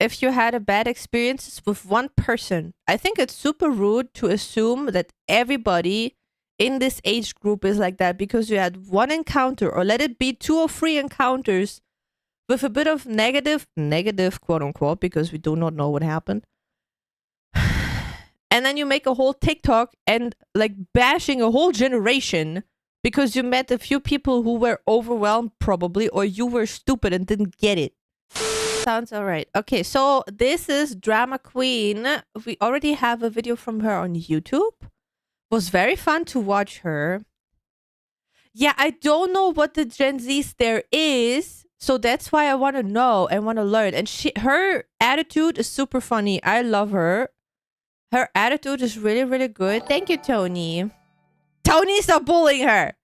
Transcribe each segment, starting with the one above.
if you had a bad experiences with one person. I think it's super rude to assume that everybody in this age group is like that because you had one encounter, or let it be 2 or 3 encounters with a bit of negative quote unquote, because we do not know what happened. And then you make a whole TikTok and like bashing a whole generation because you met a few people who were overwhelmed probably, or you were stupid and didn't get it. Sounds all right. Okay, so this is Drama Queen. We already have a video from her on YouTube. Was very fun to watch her. Yeah, I don't know what the Gen Z there is, so that's why I want to know and want to learn. And her attitude is super funny. I love her. Her attitude is really, really good. Thank you, Tony. Tony, stop bullying her.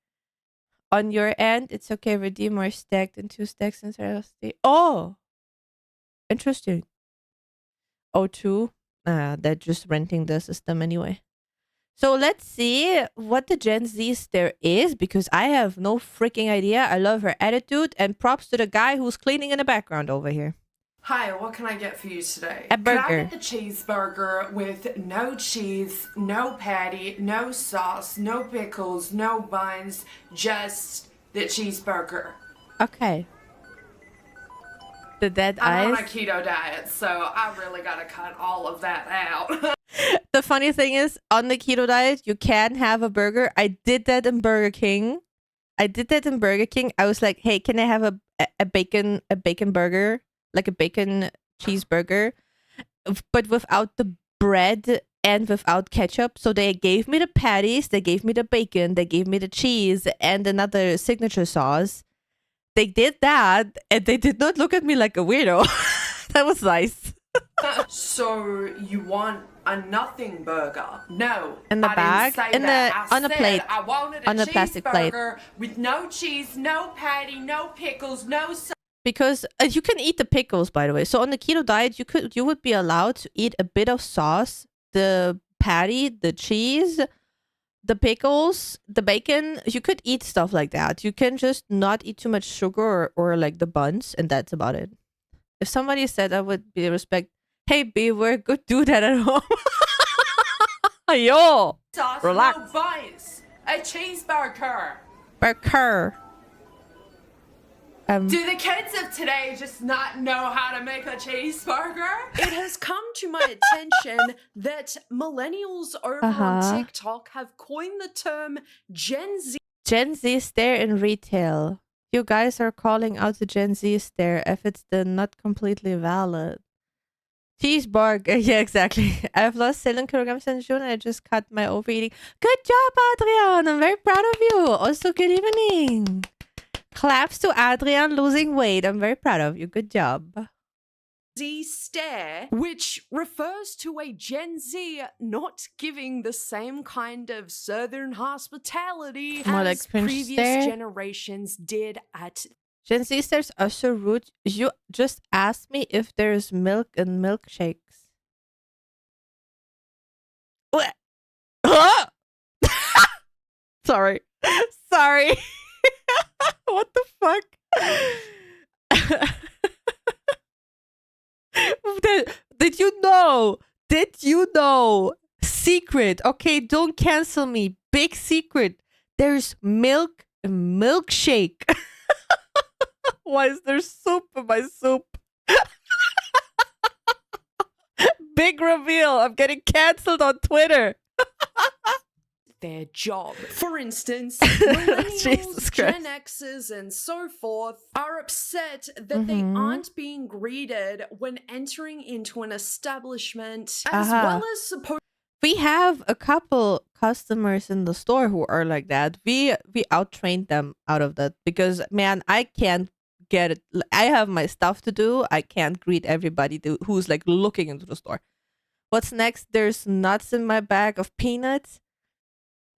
On your end, it's okay. Redeem more stacked than 2 stacks instead of 3. Oh, interesting. O2. They're just renting the system anyway. So let's see what the Gen Z there is, because I have no freaking idea. I love her attitude, and props to the guy who's cleaning in the background over here. Hi, what can I get for you today? A burger. Can I get the cheeseburger with no cheese, no patty, no sauce, no pickles, no buns, just the cheeseburger? Okay. The dead eyes. I'm on a keto diet, so I really gotta cut all of that out. The funny thing is, on the keto diet, you can have a burger. I did that in Burger King. I was like, hey, can I have a bacon burger? Like a bacon cheeseburger, but without the bread and without ketchup. So they gave me the patties, they gave me the bacon, they gave me the cheese and another signature sauce. They did that, and they did not look at me like a weirdo. That was nice. So you want a nothing burger? No, In the bag? Didn't say that. On a plate. I wanted a On a plastic plate. cheeseburger with no cheese, no patty, no pickles, no sauce. Because you can eat the pickles, by the way. So on the keto diet, you would be allowed to eat a bit of sauce, the patty, the cheese, the pickles, the bacon. You could eat stuff like that. You can just not eat too much sugar or like the buns, and that's about it. If somebody said that, would be respect. Hey, B, we're good. Do that at home. Yo, Sauce, relax. no buns. A cheeseburger. Burger. Do the kids of today just not know how to make a cheeseburger? It has come to my attention that millennials over on TikTok have coined the term Gen Z. Gen Z stare in retail. You guys are calling out the Gen Z stare if it's the not completely valid. Cheeseburger. Yeah, exactly. I've lost 7 kilograms in June and I just cut my overeating. Good job, Adrian. I'm very proud of you. Also, good evening. Claps to Adrian losing weight. I'm very proud of you. Good job. Z stare, which refers to a Gen Z not giving the same kind of southern hospitality More as like previous stare. Generations did at. Gen Z stares are so rude. You just asked me if there's milk in milkshakes. What? Sorry. Sorry. What the fuck? Did you know? Did you know? Secret. Okay, don't cancel me. Big secret. There's milk in milkshake. Why is there soup in my soup? Big reveal. I'm getting cancelled on Twitter. Their job. For instance, millennials, Gen Christ. Xers, and so forth are upset that they aren't being greeted when entering into an establishment, as well as supposed. We have a couple customers in the store who are like that. We out-trained them out of that because, man, I can't get it. I have my stuff to do. I can't greet everybody who's like looking into the store. What's next? There's nuts in my bag of peanuts.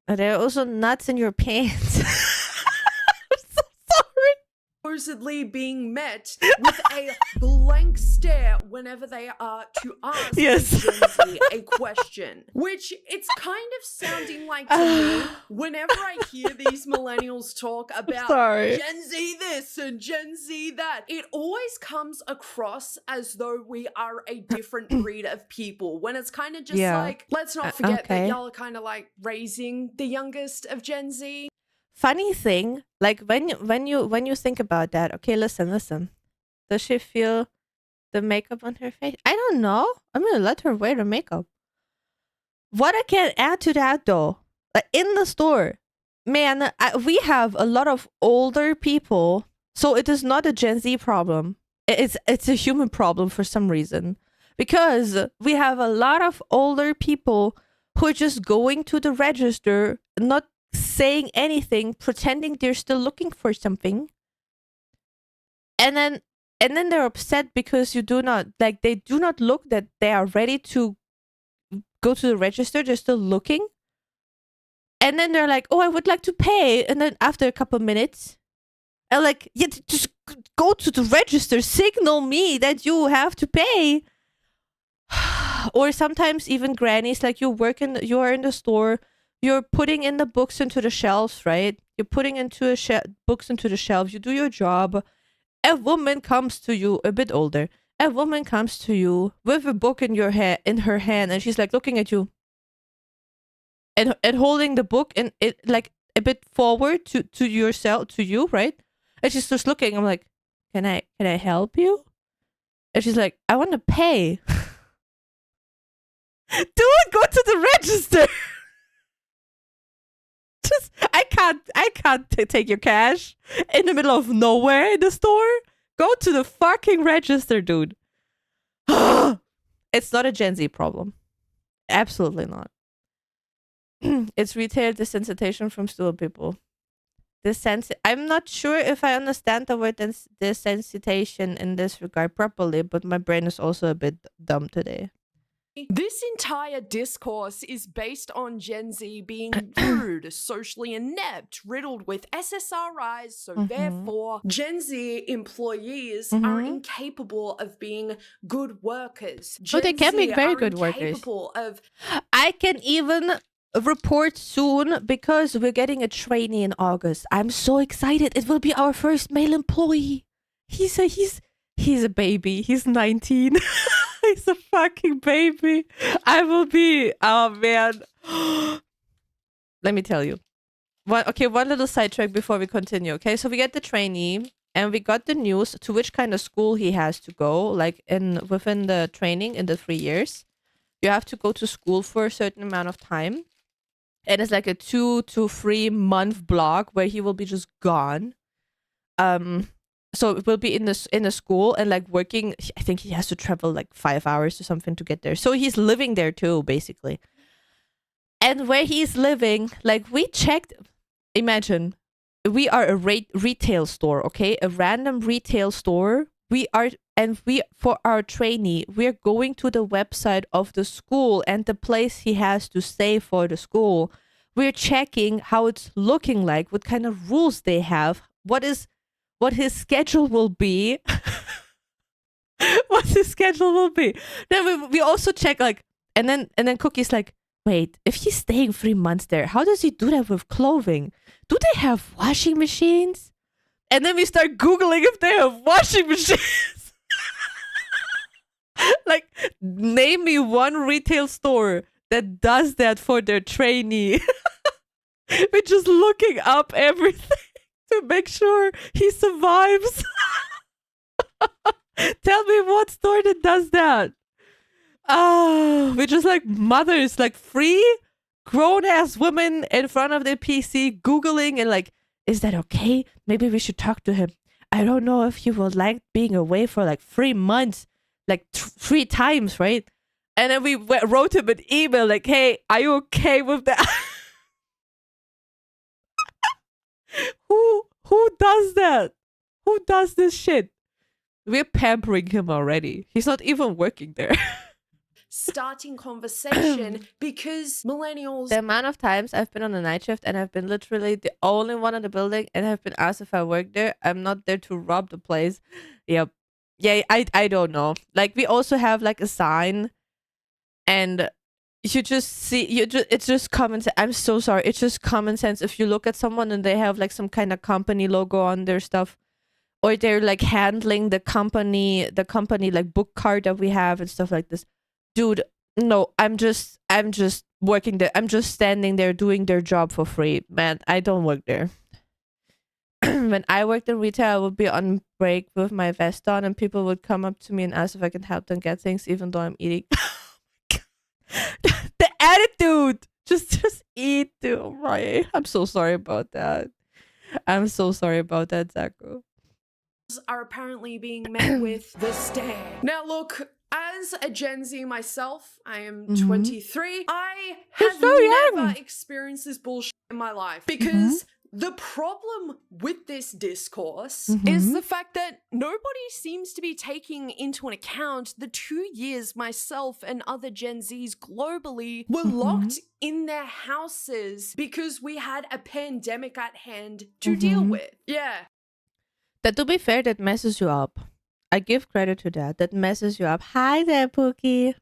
There are also nuts in your pants. I'm so sorry. Supposedly being met with a blank stare whenever they are to ask Yes. Gen Z a question, which it's kind of sounding like to me, whenever I hear these millennials talk about Sorry. Gen Z this and Gen Z that, it always comes across as though we are a different breed of people, when it's kind of just Yeah. like, let's not forget that Okay. y'all are kind of like raising the youngest of Gen Z. Funny thing, like when you think about that, okay, listen. Does she feel the makeup on her face? I don't know. I'm gonna let her wear the makeup. What I can add to that though, in the store, man, we have a lot of older people, so it is not a Gen Z problem. It's a human problem for some reason, because we have a lot of older people who are just going to the register, not saying anything, pretending they're still looking for something, and then they're upset because you do not, like, they do not look that they are ready to go to the register. They're still looking, and then they're like, oh, I would like to pay, and then after a couple minutes, and like, yeah, just go to the register, signal me that you have to pay. Or sometimes even grannies, like, you are in the store, you're putting in the books into the shelves, right? You're putting into books into the shelves, you do your job. A woman comes to you, a bit older. A woman comes to you with a book in her hand, and she's like looking at you, and holding the book and it like a bit forward to yourself, to you, right? And she's just looking. I'm like, can I help you? And she's like, I want to pay. Dude, go to the register. Just, I can't take your cash in the middle of nowhere in the store. Go to the fucking register, dude. It's not a Gen Z problem. Absolutely not. It's retail desensitization from stupid people. I'm not sure if I understand the word desensitization in this regard properly, but my brain is also a bit dumb today. This entire discourse is based on Gen Z being rude, socially inept, riddled with SSRIs, so therefore Gen Z employees are incapable of being good workers. Gen they can Z be very are good workers. incapable of... I can even report soon, because we're getting a trainee in August. I'm so excited. It will be our first male employee. He's a baby. He's 19. He's a fucking baby. I will be. Oh man. Let me tell you. One little sidetrack before we continue. Okay, so we get the trainee, and we got the news to which kind of school he has to go. Like, within the training in the 3 years, you have to go to school for a certain amount of time, and it's like a 2 to 3 month block where he will be just gone. So it will be in the school and like working. I think he has to travel like 5 hours or something to get there. So he's living there too, basically. And where he's living, like, we checked. Imagine, we are a retail store, okay? A random retail store. For our trainee, we're going to the website of the school and the place he has to stay for the school. We're checking how it's looking like, what kind of rules they have, what his schedule will be. What his schedule will be. Then we also check, like, and then Cookie's like, wait, if he's staying 3 months there, how does he do that with clothing? Do they have washing machines? And then we start Googling if they have washing machines. Like, name me one retail store that does that for their trainee. We're just looking up everything to make sure he survives. Tell me what store that does that. We're just like mothers, like 3 grown-ass women in front of their PC Googling and like, is that okay? Maybe we should talk to him. I don't know if he will like being away for like 3 months, like 3 times, right? And then we wrote him an email like, hey, are you okay with that? Who does that? Who does this shit? We're pampering him already. He's not even working there. Starting conversation because millennials... The amount of times I've been on a night shift and I've been literally the only one in the building and have been asked if I work there. I'm not there to rob the place. Yep. Yeah, I don't know. Like we also have like a sign, and you just see it's just common sense. I'm so sorry. It's just common sense. If you look at someone and they have like some kind of company logo on their stuff, or they're like handling the company like book card that we have and stuff like this. Dude, no, I'm just working there. I'm just standing there doing their job for free. Man, I don't work there. When I worked in retail, I would be on break with my vest on, and people would come up to me and ask if I can help them get things, even though I'm eating. The attitude, just eat, dude. Right? I'm so sorry about that. I'm so sorry about that, Zako. Are apparently being met with the stare. Now, look. As a Gen Z myself, I am 23. I have so young. never experienced this bullshit in my life because the problem with this discourse is the fact that nobody seems to be taking into an account the 2 years myself and other Gen Zs globally were locked in their houses because we had a pandemic at hand to deal with. Yeah. That, to be fair, that messes you up. I give credit to that. That messes you up. Hi there, Pookie.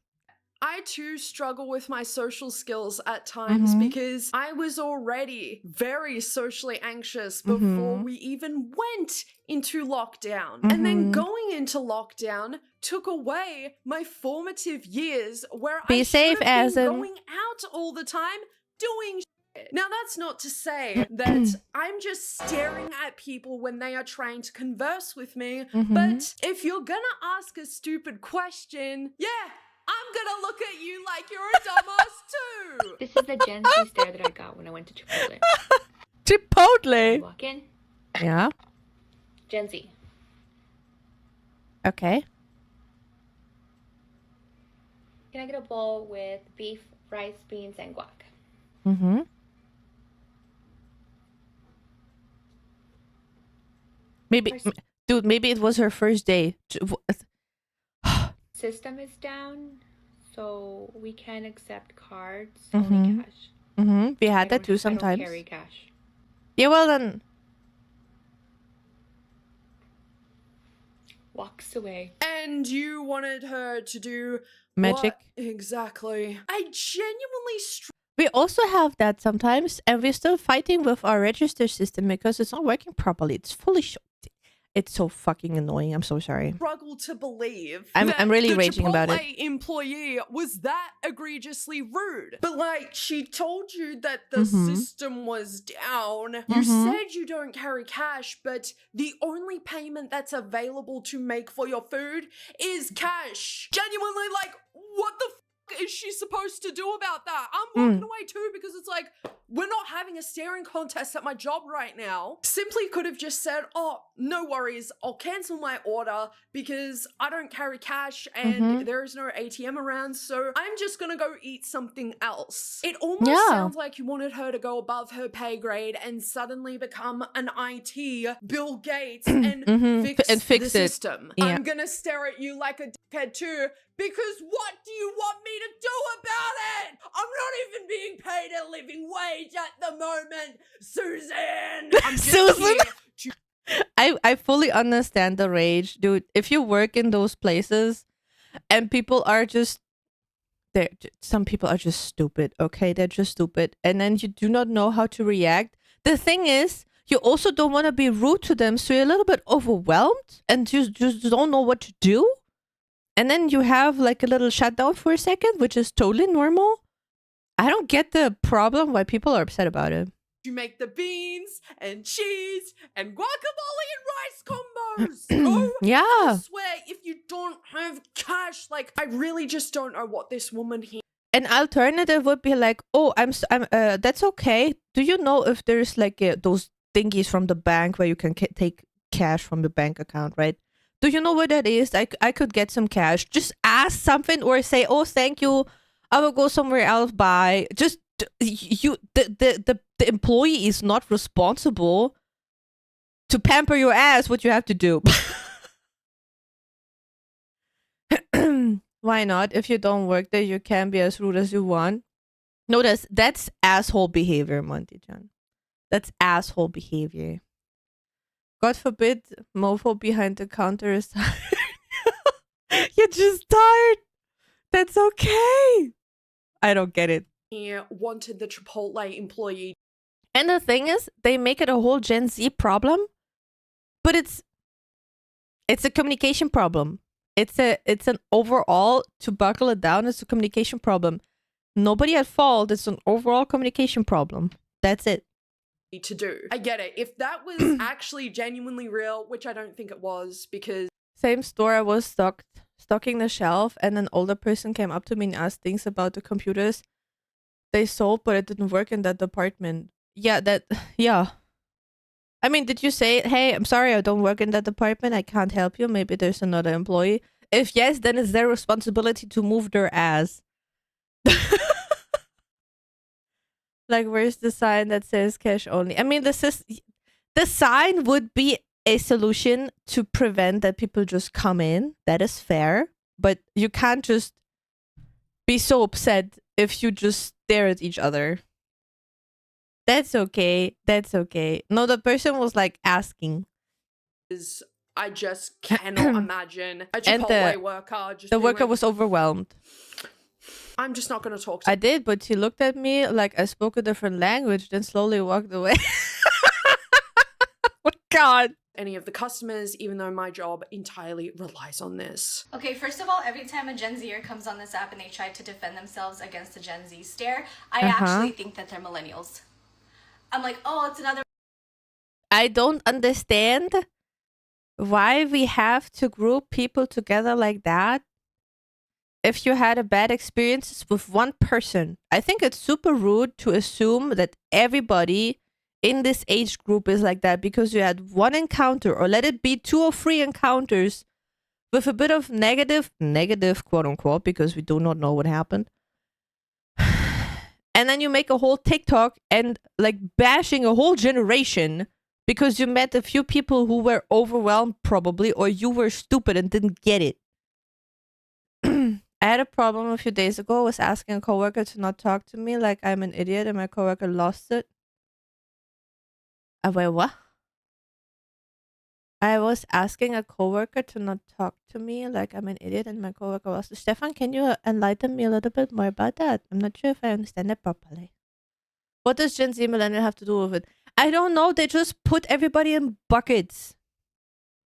I too struggle with my social skills at times because I was already very socially anxious before we even went into lockdown. And then going into lockdown took away my formative years where I should have been going out all the time doing shit. Now, that's not to say that I'm just staring at people when they are trying to converse with me, but if you're gonna ask a stupid question, yeah, I'm gonna look at you like you're a dumbass too. This is the Gen Z stare that I got when I went to Chipotle. Chipotle? Walk in. Yeah. Gen Z. Okay. Can I get a bowl with beef, rice, beans, and guac? Maybe, dude, maybe it was her first day. System is down, so we can't accept cards, only cash. We had that too sometimes. I don't carry cash. Yeah, well then. Walks away. And you wanted her to do Magic. What? Exactly. I genuinely We also have that sometimes, and we're still fighting with our register system because it's not working properly. It's fully short. It's so fucking annoying. I'm so sorry. struggle to believe I'm really raging about it. The Chipotle employee was that egregiously rude. But like, she told you that the system was down. You said you don't carry cash, but the only payment that's available to make for your food is cash. Genuinely, like, what the is she supposed to do about that? I'm walking away too because it's like, we're not having a staring contest at my job right now. Simply could have just said, oh, no worries, I'll cancel my order because I don't carry cash and there is no ATM around, so I'm just gonna go eat something else. It almost sounds like you wanted her to go above her pay grade and suddenly become an IT Bill Gates and fix the system. Yeah. I'm gonna stare at you like a dickhead too, because what do you want me to do about it? I'm not even being paid a living wage at the moment, Susan. I'm just Susan? here to I fully understand the rage, dude. If you work in those places and people are just some people are just stupid, okay? They're just stupid. And then you do not know how to react. The thing is, you also don't want to be rude to them, so you're a little bit overwhelmed and you just don't know what to do. And then you have like a little shutdown for a second, which is totally normal. I don't get the problem why people are upset about it. You make the beans and cheese and guacamole and rice combos. Yeah. I swear, if you don't have cash, like, I really just don't know what this woman here. An alternative would be like, oh, that's okay. Do you know if there's like those thingies from the bank where you can take cash from the bank account, right? Do you know where that is? I could get some cash. Just ask something or say, oh, thank you. I will go somewhere else. Bye. Just the employee is not responsible to pamper your ass. What you have to do. Why not? If you don't work there, you can be as rude as you want. No, that's asshole behavior, Monty-chan. That's asshole behavior. God forbid, mofo behind the counter is You're just tired. That's okay. I don't get it. Wanted the Chipotle employee. And the thing is, they make it a whole Gen Z problem, but it's a communication problem. It's an overall, to buckle it down, it's a communication problem. Nobody at fault. It's an overall communication problem. That's it. To do. I get it. If that was actually genuinely real, which I don't think it was, because same store, I was stocking the shelf, and an older person came up to me and asked things about the computers they sold, but it didn't work in that department. Yeah. I mean, did you say, hey, I'm sorry, I don't work in that department, I can't help you, maybe there's another employee? If yes, then it's their responsibility to move their ass. Like, where's the sign that says cash only? I mean, the sign would be a solution to prevent that people just come in. That is fair. But you can't just be so upset if you just stare at each other. That's okay. That's okay. No, the person was like asking. I just cannot imagine a And Chipotle worker just the being worker like, was overwhelmed. I'm just not going to talk to I did, but he looked at me like I spoke a different language, then slowly walked away. Oh, God. any of the customers, even though my job entirely relies on this. Okay, first of all, every time a Gen Zer comes on this app and they try to defend themselves against the Gen Z stare, I actually think that they're millennials. I'm like, oh, it's another... I don't understand why we have to group people together like that. If you had a bad experience with one person, I think it's super rude to assume that everybody in this age group is like that because you had one encounter, or let it be 2 or 3 encounters with a bit of negative quote unquote, because we do not know what happened. And then you make a whole TikTok and like bashing a whole generation because you met a few people who were overwhelmed probably, or you were stupid and didn't get it. I had a problem a few days ago. I was asking a coworker to not talk to me like I'm an idiot, and my coworker lost it. Wait, what? I was asking a coworker to not talk to me like I'm an idiot, and my coworker lost it. Stefan, can you enlighten me a little bit more about that? I'm not sure if I understand it properly. What does Gen Z millennial have to do with it? I don't know. They just put everybody in buckets.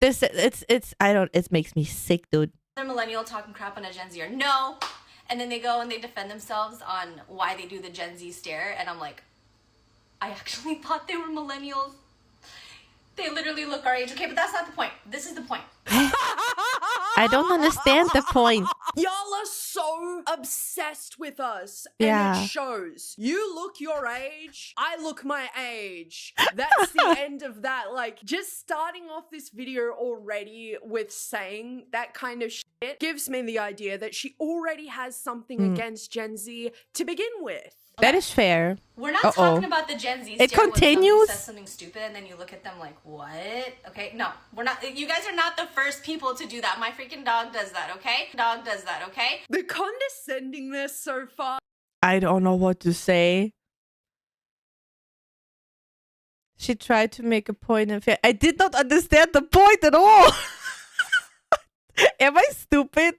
It makes me sick, dude. millennial talking crap on a Gen Zer. No. And then they go and they defend themselves on why they do the Gen Z stare. And I'm like, I actually thought they were millennials. They literally look our age. Okay, but that's not the point. This is the point. I don't understand the point. Y'all are so obsessed with us. Yeah. And it shows. You look your age. I look my age. That's the end of that. Like, just starting off this video already with saying that kind of shit gives me the idea that she already has something against Gen Z to begin with. That is fair. We're not talking about the Gen Z stare. It continues. When somebody says something stupid and then you look at them like, what? Okay, no, we're not. You guys are not the first people to do that. My freaking dog does that, okay? Dog does that, okay? The condescendingness so far. I don't know what to say. She tried to make a point and I did not understand the point at all. Am I stupid?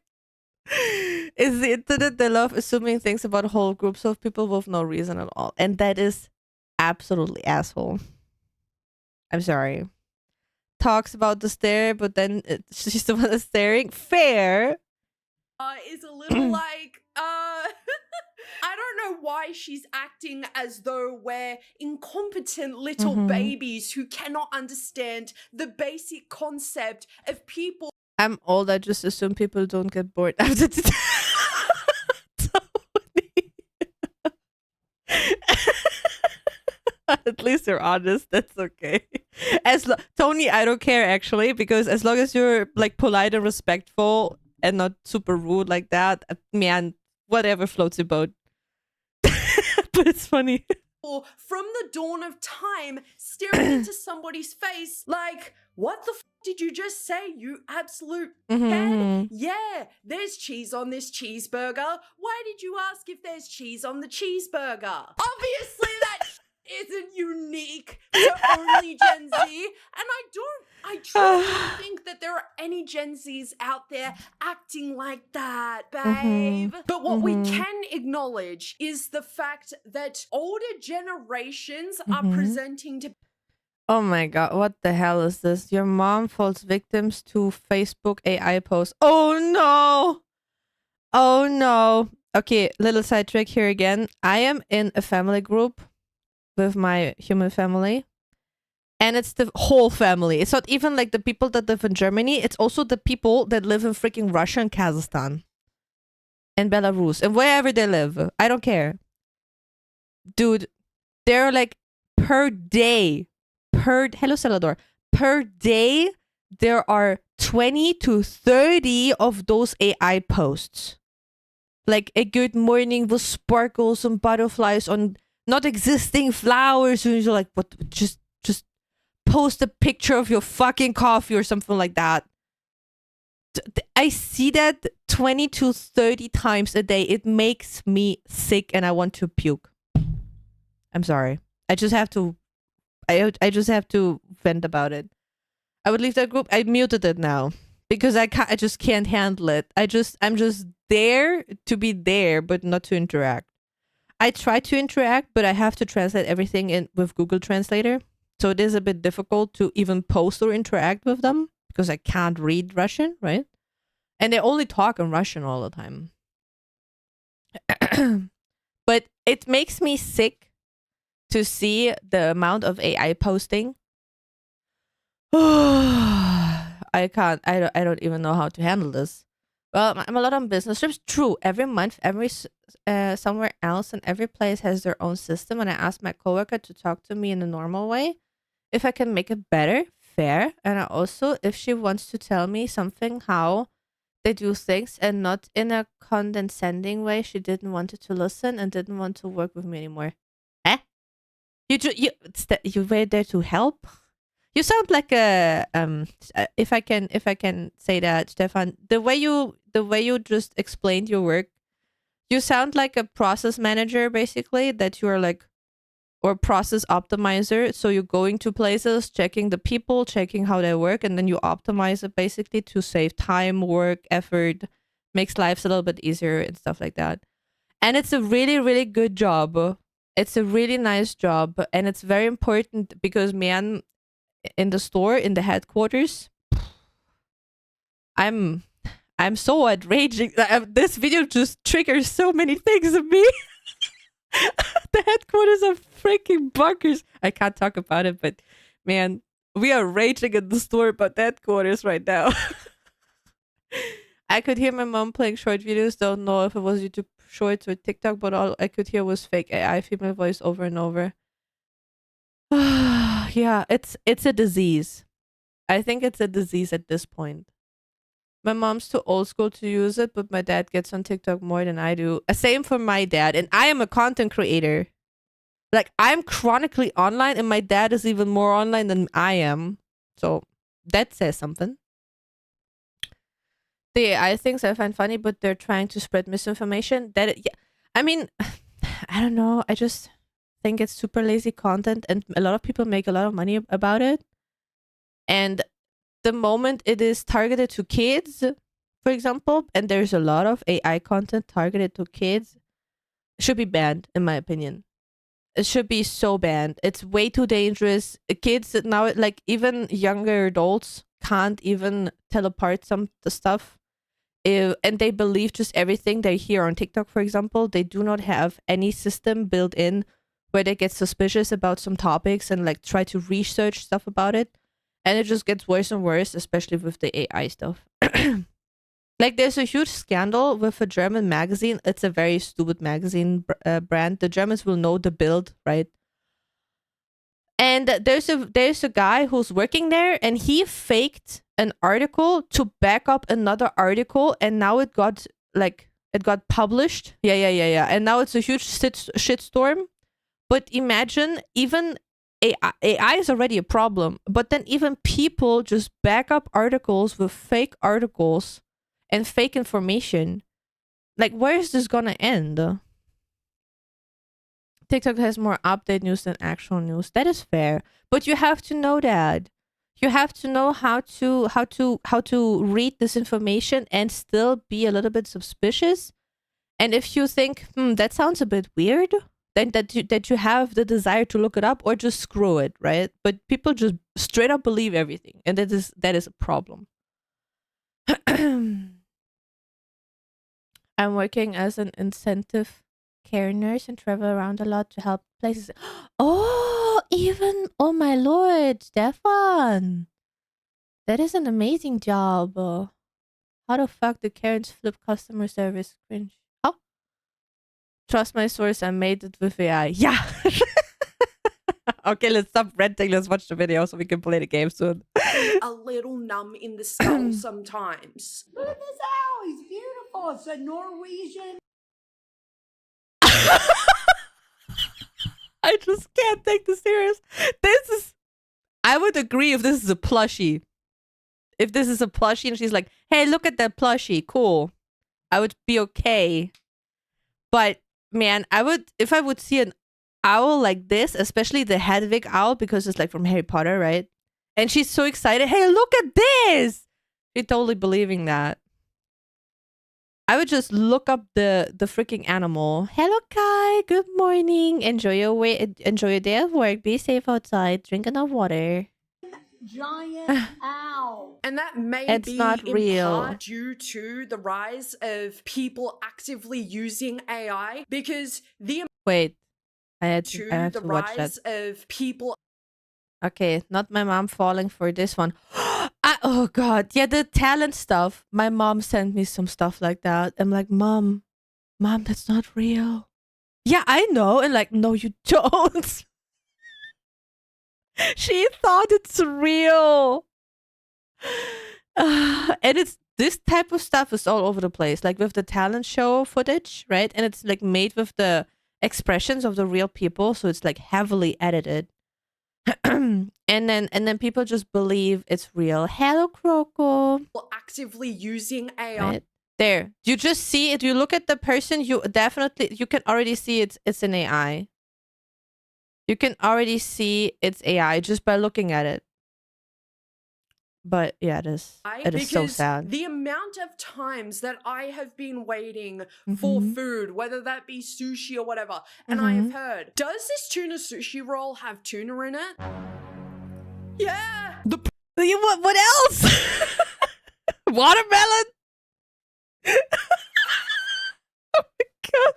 Is the internet they love assuming things about whole groups of people with no reason at all, and that is absolutely asshole. I'm sorry. Talks about the stare, but then she's the one that's staring. Fair. Is a little like, I don't know why she's acting as though we're incompetent little babies who cannot understand the basic concept of people. I'm old. I just assume people don't get bored after the At least you're honest. That's okay. Tony, I don't care actually, because as long as you're like polite and respectful and not super rude like that, man, whatever floats your boat. But it's funny. From the dawn of time, staring into somebody's face like, what the did you just say, you absolute head? Yeah, there's cheese on this cheeseburger. Why did you ask if there's cheese on the cheeseburger? Obviously that isn't unique to only Gen Z. And I truly don't think that there are any Gen Zs out there acting like that, babe. But what we can acknowledge is the fact that older generations are presenting to. Oh my god, what the hell is this? Your mom falls victims to Facebook AI posts. Oh no! Oh no. Okay, little side trick here again. I am in a family group with my human family. And it's the whole family. It's not even like the people that live in Germany. It's also the people that live in freaking Russia and Kazakhstan. And Belarus. And wherever they live. I don't care. Dude, they're like per day. Hello, Salvador. Per day, there are 20 to 30 of those AI posts. Like a good morning with sparkles and butterflies on not existing flowers. And you're like, what? Just post a picture of your fucking coffee or something like that. I see that 20 to 30 times a day. It makes me sick and I want to puke. I'm sorry. I just have to vent about it. I would leave that group. I muted it now because I just can't handle it. I'm just there to be there, but not to interact. I try to interact, but I have to translate everything in with Google Translator. So it is a bit difficult to even post or interact with them because I can't read Russian, right? And they only talk in Russian all the time. But it makes me sick to see the amount of AI posting. I can't. I don't even know how to handle this. Well, I'm a lot on business trips. True. Every month, somewhere else, and every place has their own system. And I asked my coworker to talk to me in a normal way, if I can make it better, fair, and I also if she wants to tell me something how they do things and not in a condescending way. She didn't want to listen and didn't want to work with me anymore. Eh? You were there to help. You sound like a if I can say that, Stefan, the way you just explained your work, you sound like a process manager basically, that you are like, or process optimizer. So you're going to places, checking the people, checking how they work, and then you optimize it basically to save time, work, effort, makes lives a little bit easier and stuff like that. And it's a really, really good job. It's a really nice job, and it's very important because, man, in the store, in the headquarters, I'm so outraged. This video just triggers so many things in me. The headquarters are freaking bunkers. I can't talk about it, but man, we are raging in the store about the headquarters right now. I could hear my mom playing short videos. Don't know if it was YouTube Shorts or TikTok, but all I could hear was fake AI female voice over and over. Yeah, it's a disease. I think it's a disease at this point. My mom's too old school to use it, but my dad gets on TikTok more than I do. Same for my dad, and I am a content creator. Like, I'm chronically online, and my dad is even more online than I am. So that says something. The AI things I find funny, but they're trying to spread misinformation. Yeah, I mean, I don't know. I just think it's super lazy content, and a lot of people make a lot of money about it. And the moment it is targeted to kids, for example, and there's a lot of AI content targeted to kids, it should be banned, in my opinion. It should be so banned. It's way too dangerous. Kids now, like even younger adults, can't even tell apart the stuff. And they believe just everything they hear on TikTok, for example. They do not have any system built in where they get suspicious about some topics and like try to research stuff about it. And it just gets worse and worse, especially with the AI stuff. Like, there's a huge scandal with a German magazine. It's a very stupid magazine brand. The Germans will know the Bild, right? And there's a guy who's working there, and he faked an article to back up another article, and now it got published. Yeah. And now it's a huge shitstorm. But imagine, even AI is already a problem, but then even people just back up articles with fake articles and fake information. Like, where is this gonna end? TikTok has more update news than actual news. That is fair, but you have to know that. You have to know how to read this information and still be a little bit suspicious. And if you think, that sounds a bit weird, then that you have the desire to look it up or just screw it, right? But people just straight up believe everything, and that is a problem. I'm working as an incentive care nurse and travel around a lot to help places. Oh my lord, Stefan. That is an amazing job. How the fuck did Karen's flip customer service? Cringe. Oh. Trust my source, I made it with AI. Yeah. Okay, let's stop renting. Let's watch the video so we can play the game soon. A little numb in the skull sometimes. Look at this owl. He's beautiful. It's a Norwegian. I just can't take this serious. I would agree if this is a plushie. If this is a plushie and she's like, hey, look at that plushie. Cool. I would be okay. But man, if I would see an owl like this, especially the Hedwig owl, because it's like from Harry Potter, right? And she's so excited. Hey, look at this. She's totally believing that. I would just look up the freaking animal. Hello, Kai. Good morning. Enjoy your day at work. Be safe outside. Drink enough water. Giant owl. And that may It's be not in real. part due to the rise of people actively using AI, because Wait, I have to watch that. rise of people. Okay, not my mom falling for this one. Oh god, yeah, the talent stuff. My mom sent me some stuff like that. I'm like, mom, that's not real. Yeah, I know. And like, no, you don't. She thought it's real. And it's this type of stuff is all over the place. Like with the talent show footage, right? And it's like made with the expressions of the real people, so it's like heavily edited. and then people just believe it's real. Hello, Croco. Actively using AI. Right. There. You just see it. You look at the person, you can already see it's an AI. You can already see it's AI just by looking at it. But yeah, it is so sad. The amount of times that I have been waiting for food, whether that be sushi or whatever, and I have heard, does this tuna sushi roll have tuna in it? Yeah. What else? Watermelon? Oh my god.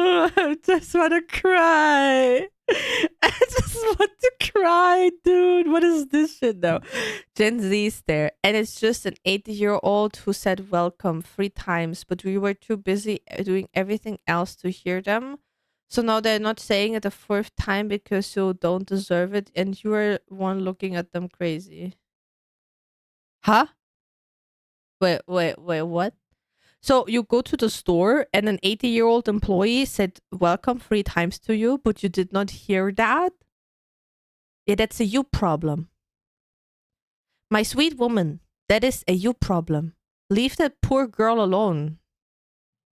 I just want to cry. I just want to cry, dude. What is this shit though? Gen Z's there. And it's just an 80-year-old who said welcome 3 times, but we were too busy doing everything else to hear them. So now they're not saying it a 4th time because you don't deserve it, and you are one looking at them crazy. Huh? Wait, what? So you go to the store and an 80-year-old employee said welcome 3 times to you, but you did not hear that? Yeah, that's a you problem. My sweet woman, that is a you problem. Leave that poor girl alone.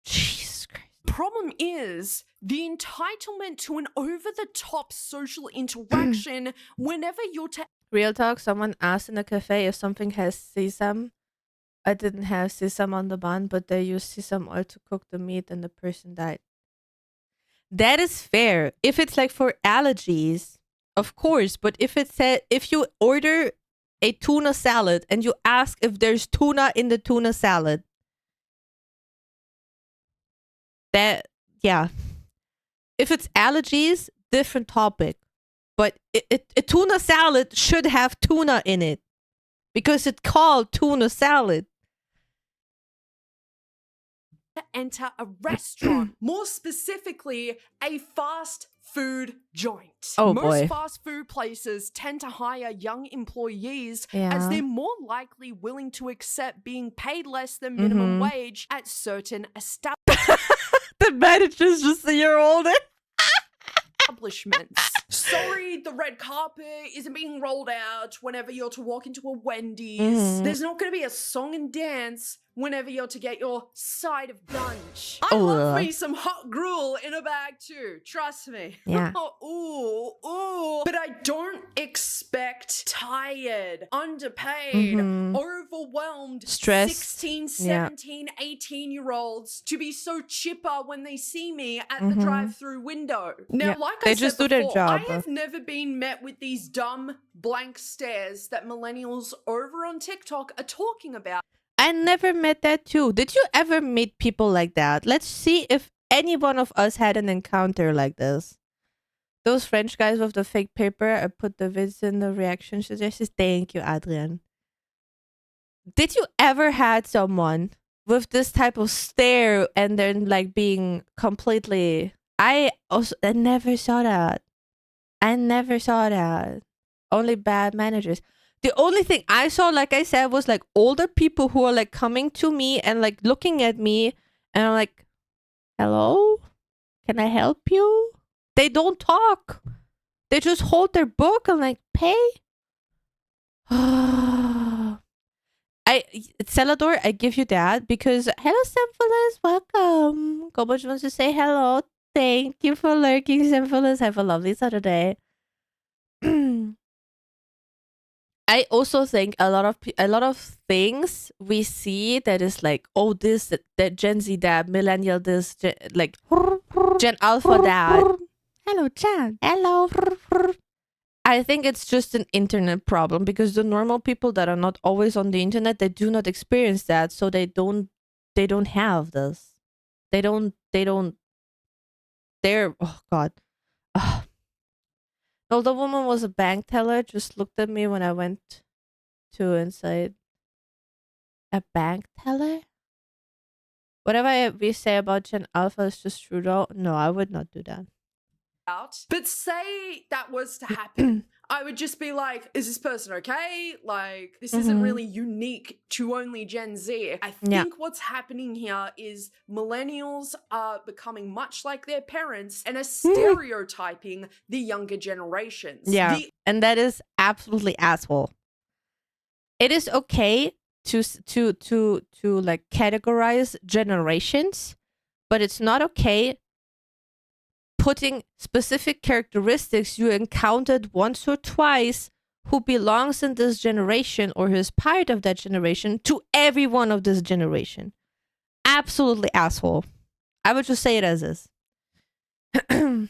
Jesus Christ. Problem is the entitlement to an over-the-top social interaction whenever you're Real talk, someone asked in a cafe if something has sesame. I didn't have sesame on the bun, but they used sesame oil to cook the meat and the person died. That is fair. If it's like for allergies, of course. But if you order a tuna salad and you ask if there's tuna in the tuna salad, yeah. If it's allergies, different topic. But a tuna salad should have tuna in it because it's called tuna salad. enter a restaurant, more specifically a fast food joint. Oh, Most boy. fast food places tend to hire young employees as Yeah. they're more likely willing to accept being paid less than minimum wage at certain The manager's just a year older. establishments. Sorry, the red carpet isn't being rolled out whenever you're to walk into a Wendy's. There's not going to be a song and dance whenever you're to get your side of lunch. I love me some hot gruel in a bag too. Trust me. Yeah. Ooh. But I don't expect tired, underpaid, overwhelmed, Stressed. 16, 17, 18-year-olds to be so chipper when they see me at the drive-through window. Now, like They I just said do their before, job. I have never been met with these dumb blank stares that millennials over on TikTok are talking about. I never met that too. Did you ever meet people like that? Let's see if any one of us had an encounter like this. Those French guys with the fake paper, I put the vids in the reaction suggestions. Thank you, Adrian. Did you ever had someone with this type of stare and then like being completely... I never saw that. I never saw that. Only bad managers. The only thing I saw, like I said, was like older people who are like coming to me and like looking at me and I'm like, hello? Can I help you? They don't talk. They just hold their book and like, pay? Celador, I give you that because hello, Symphilis, welcome. Gobage wants to say hello. Thank you for lurking, Symphilis. Have a lovely Saturday. I also think a lot of things we see that is like, oh, this, that Gen Z that, millennial this, like Gen Alpha that. Hello, Chan. Hello. I think it's just an internet problem because the normal people that are not always on the internet, they do not experience that, so they don't have this. They're, oh God. Ugh. The older woman was a bank teller, just looked at me when I went to inside. A bank teller? Whatever we say about Gen Alpha is just true though. No, I would not do that. But say that was to happen, I would just be like, is this person okay? Like, this isn't really unique to only Gen Z. I think what's happening here is millennials are becoming much like their parents and are stereotyping the younger generations. Yeah, and that is absolutely asshole. It is okay to like categorize generations, but it's not okay putting specific characteristics you encountered once or twice who belongs in this generation or who is part of that generation to everyone of this generation. Absolutely asshole. I would just say it as is. The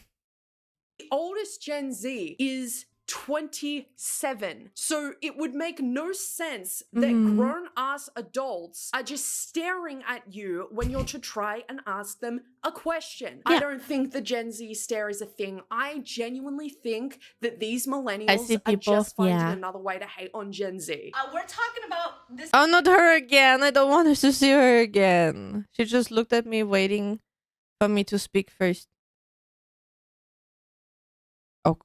oldest Gen Z is 27. So it would make no sense that grown-ass adults are just staring at you when you're to try and ask them a question. I don't think the Gen Z stare is a thing. I genuinely think that these millennials are just finding another way to hate on Gen Z. We're talking about this. Oh, not her again. I don't want us to see her again. She just looked at me waiting for me to speak first.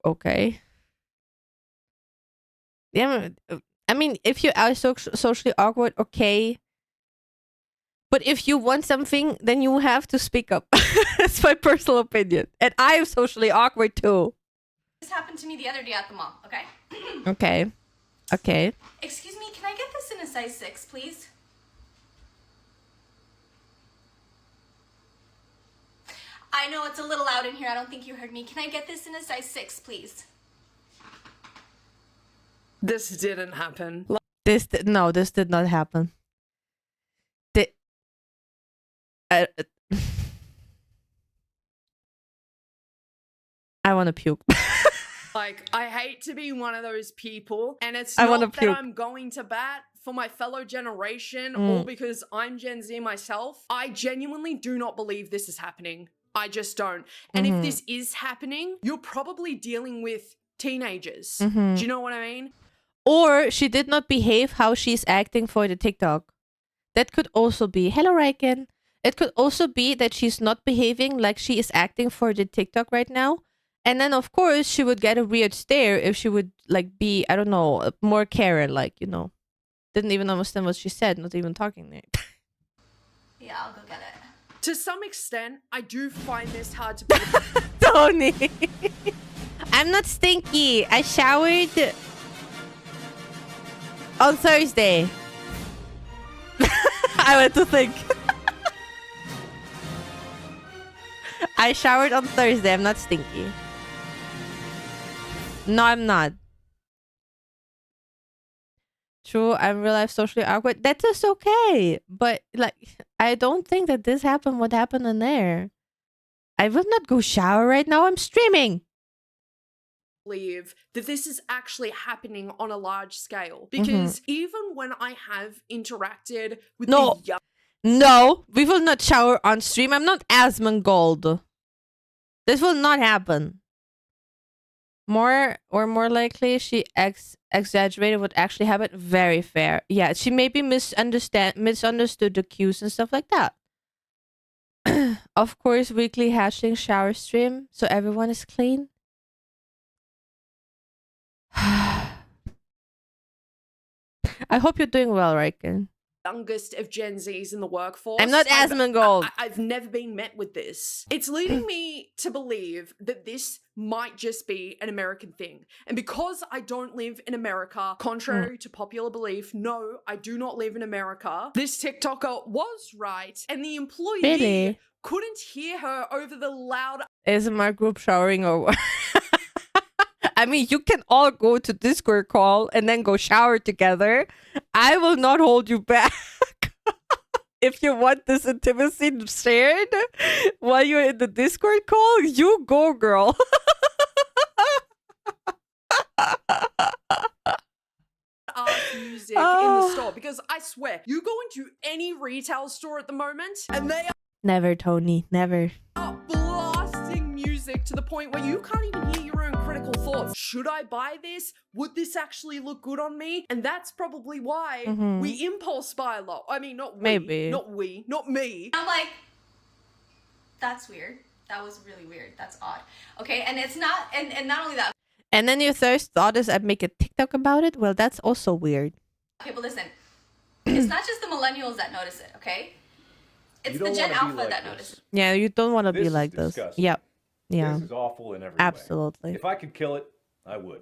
Okay. Yeah, I mean, if you are socially awkward, okay. But if you want something, then you have to speak up. That's my personal opinion. And I am socially awkward too. This happened to me the other day at the mall, okay? Okay. Excuse me, can I get this in a size 6, please? I know it's a little loud in here. I don't think you heard me. Can I get this in a size 6, please? This didn't happen. This did not happen. I want to puke. Like, I hate to be one of those people, and it's not that I'm going to bat for my fellow generation or because I'm Gen Z myself. I genuinely do not believe this is happening. I just don't. And if this is happening, you're probably dealing with teenagers. Do you know what I mean? Or she did not behave how she's acting for the TikTok. That could also be. Hello, Raiken. It could also be that she's not behaving like she is acting for the TikTok right now. And then, of course, she would get a weird stare if she would, like, be, I don't know, more Karen, like, you know. Didn't even understand what she said, not even talking there. Yeah, I'll go get it. To some extent, I do find this hard to be. Tony! I'm not stinky. I showered on Thursday. I went to think. I showered on Thursday. I'm not stinky. No, I'm not. True, I'm real life socially awkward. That is okay. But like, I don't think that this happened. What happened in there? I will not go shower right now. I'm streaming. Believe that this is actually happening on a large scale because even when I have interacted with the young No, we will not shower on stream. I'm not Asmongold. This will not happen. More likely, she exaggerated what actually happened. Very fair. Yeah, she maybe misunderstood the cues and stuff like that. Of course, weekly hatchling shower stream, so everyone is clean. I hope you're doing well, Riken. youngest of Gen Zs in the workforce. I'm not Asmongold. I've never been met with this. It's leading me to believe that this might just be an American thing. And because I don't live in America, contrary to popular belief, no, I do not live in America, this TikToker was right, and the employee couldn't hear her over the loud ASMR group showering or I mean, you can all go to Discord call and then go shower together. I will not hold you back. If you want this intimacy shared while you're in the Discord call, you go, girl. music in the store, because I swear, you go into any retail store at the moment and they Never, Tony, never. are blasting music to the point where you can't even hear your own critical thoughts. Should I buy this? Would this actually look good on me? And that's probably why we impulse buy a lot. I mean, not we, not me. I'm like, that's weird. That was really weird. That's odd. Okay, and it's not, and not only that. And then your first thought is I'd make a TikTok about it? Well, that's also weird. Okay, but listen, it's not just the millennials that notice it, okay? It's the Gen Alpha that notices it. Yeah, you don't want to be like this. Yep. Yeah. This is awful in every Absolutely. way. If I could kill it, I would.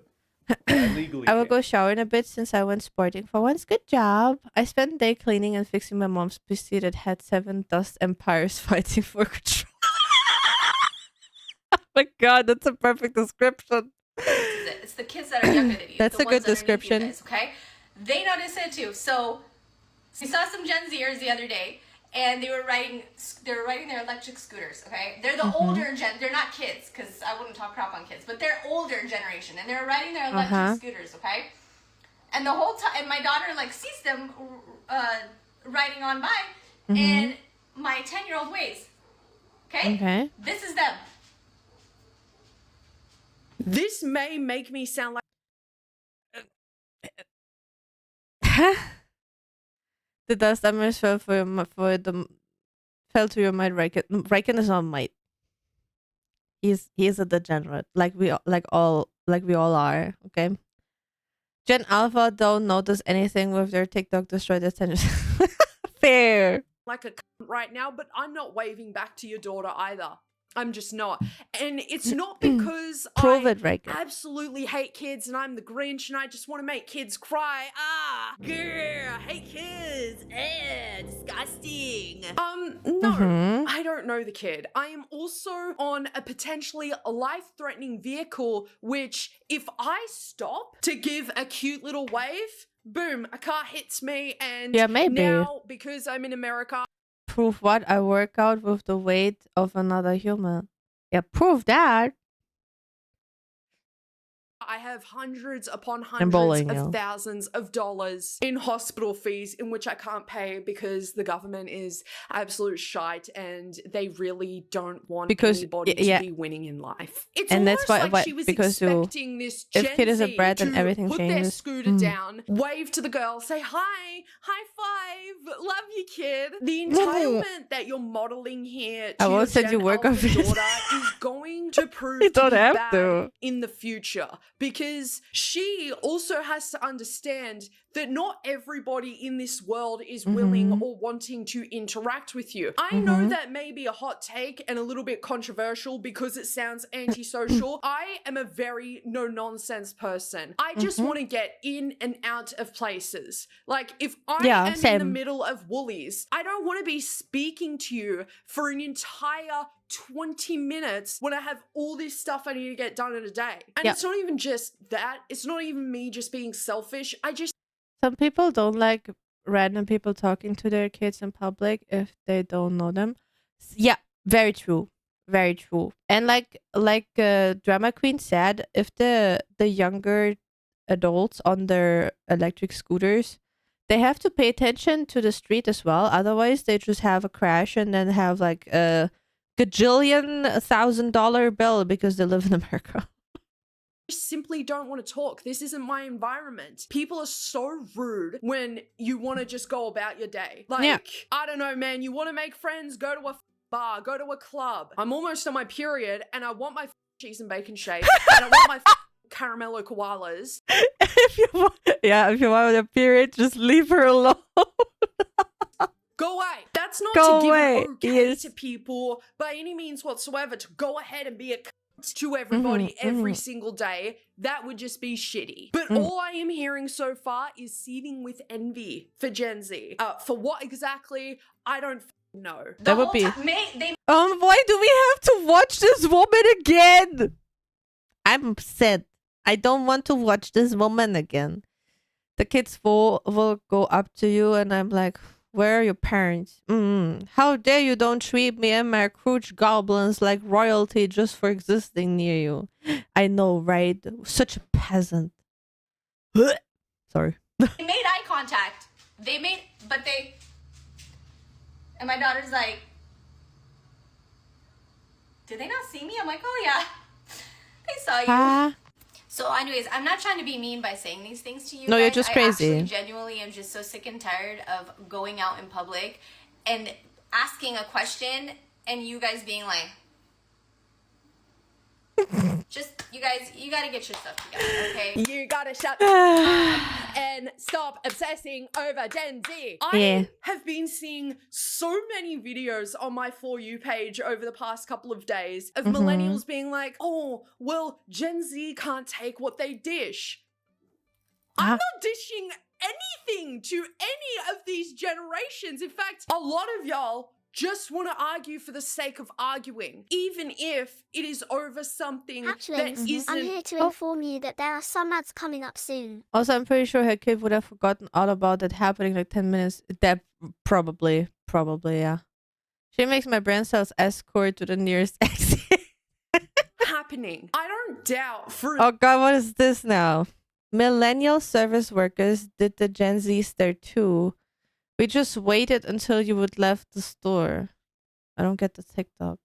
I legally I will can't. go shower in a bit since I went sporting for once. Good job. I spent the day cleaning and fixing my mom's PC that had 7 dust empires fighting for control. Oh my god, that's a perfect description. It's the kids that are younger than you. That's the a ones good that are description. you guys, okay? They notice it too. So we saw some Gen Zers the other day, and they were riding their electric scooters, okay? They're the older gen, they're not kids, because I wouldn't talk crap on kids, but they're older generation, and they're riding their electric scooters, okay? And the whole time, and my daughter, like, sees them riding on by, and my 10-year-old waves, okay? Okay. This is them. This may make me sound like The dust embers fell to your mind, Riken. Riken is not might. He's a degenerate, like we all are. Okay. Gen Alpha don't notice anything with their TikTok destroyed attention. Fair. a cunt right now, but I'm not waving back to your daughter either. I'm just not. And it's not because Prove I it, Riken. absolutely hate kids and I'm the Grinch and I just want to make kids cry. Grr, hate kids. Disgusting. No, I don't know the kid. I am also on a potentially life-threatening vehicle, which if I stop to give a cute little wave, boom, a car hits me, and Yeah, maybe. now, because I'm in America, Prove what? I work out with the weight of another human. Yeah, prove that. I have hundreds upon bowling, hundreds of yeah. thousands of dollars in hospital fees in which I can't pay because the government is absolute shite and they really don't want anybody to be winning in life. It's And almost that's why- like she was because expecting this if Gen kid is a Z brat, then to everything put their changes. scooter down, wave to the girl, say hi, high five, love you, kid. The entitlement that you're modeling here to I won't your send you Gen work Alpha on daughter is going to prove You to don't be have bad to. in the future, because she also has to understand that not everybody in this world is willing or wanting to interact with you. I know that may be a hot take and a little bit controversial because it sounds antisocial. I am a very no-nonsense person. I just want to get in and out of places. Like, if I am in the middle of Woolies, I don't want to be speaking to you for an entire 20 minutes when I have all this stuff I need to get done in a day. And it's not even just that. It's not even me just being selfish. Some people don't like random people talking to their kids in public if they don't know them. Yeah, very true. Very true. And like Drama Queen said, if the younger adults on their electric scooters, they have to pay attention to the street as well. Otherwise, they just have a crash and then have like a gajillion $1,000 bill because they live in America. Simply don't want to talk. This isn't my environment. People are so rude when you want to just go about your day. Like, I don't know, man, you want to make friends, go to a bar, go to a club. I'm almost on my period and I want my cheese and bacon shake and I want my caramello koalas. If you want a period, just leave her alone. Go away. That's not to give it okay to people by any means whatsoever, to go ahead and be a to everybody every single day. That would just be shitty. But all I am hearing so far is seething with envy for Gen Z. For what exactly? I don't know. That would be. Why do we have to watch this woman again? I'm upset. I don't want to watch this woman again. The kids will go up to you and I'm like, where are your parents? How dare you don't treat me and my crooch goblins like royalty just for existing near you. I know, right? Such a peasant. Sorry. They made eye contact. And my daughter's like, did they not see me? I'm like, oh yeah, they saw you. So anyways, I'm not trying to be mean by saying these things to you. No, guys. you're just crazy. I actually genuinely am just so sick and tired of going out in public and asking a question and you guys being like, just, you guys, you gotta get your stuff together, okay? You gotta shut up and stop obsessing over Gen Z. I have been seeing so many videos on my For You page over the past couple of days of millennials being like, oh, well, Gen Z can't take what they dish. I'm not dishing anything to any of these generations. In fact, a lot of y'all just want to argue for the sake of arguing, even if it is over something that isn't. I'm here to inform you that there are some ads coming up soon. Also, I'm pretty sure her kid would have forgotten all about it happening like 10 minutes. That probably, yeah. She makes my brain cells escort to the nearest exit. Happening. I don't doubt for. Oh God, what is this now? Millennial service workers did the Gen Z stare too. We just waited until you would left the store. I don't get the TikTok.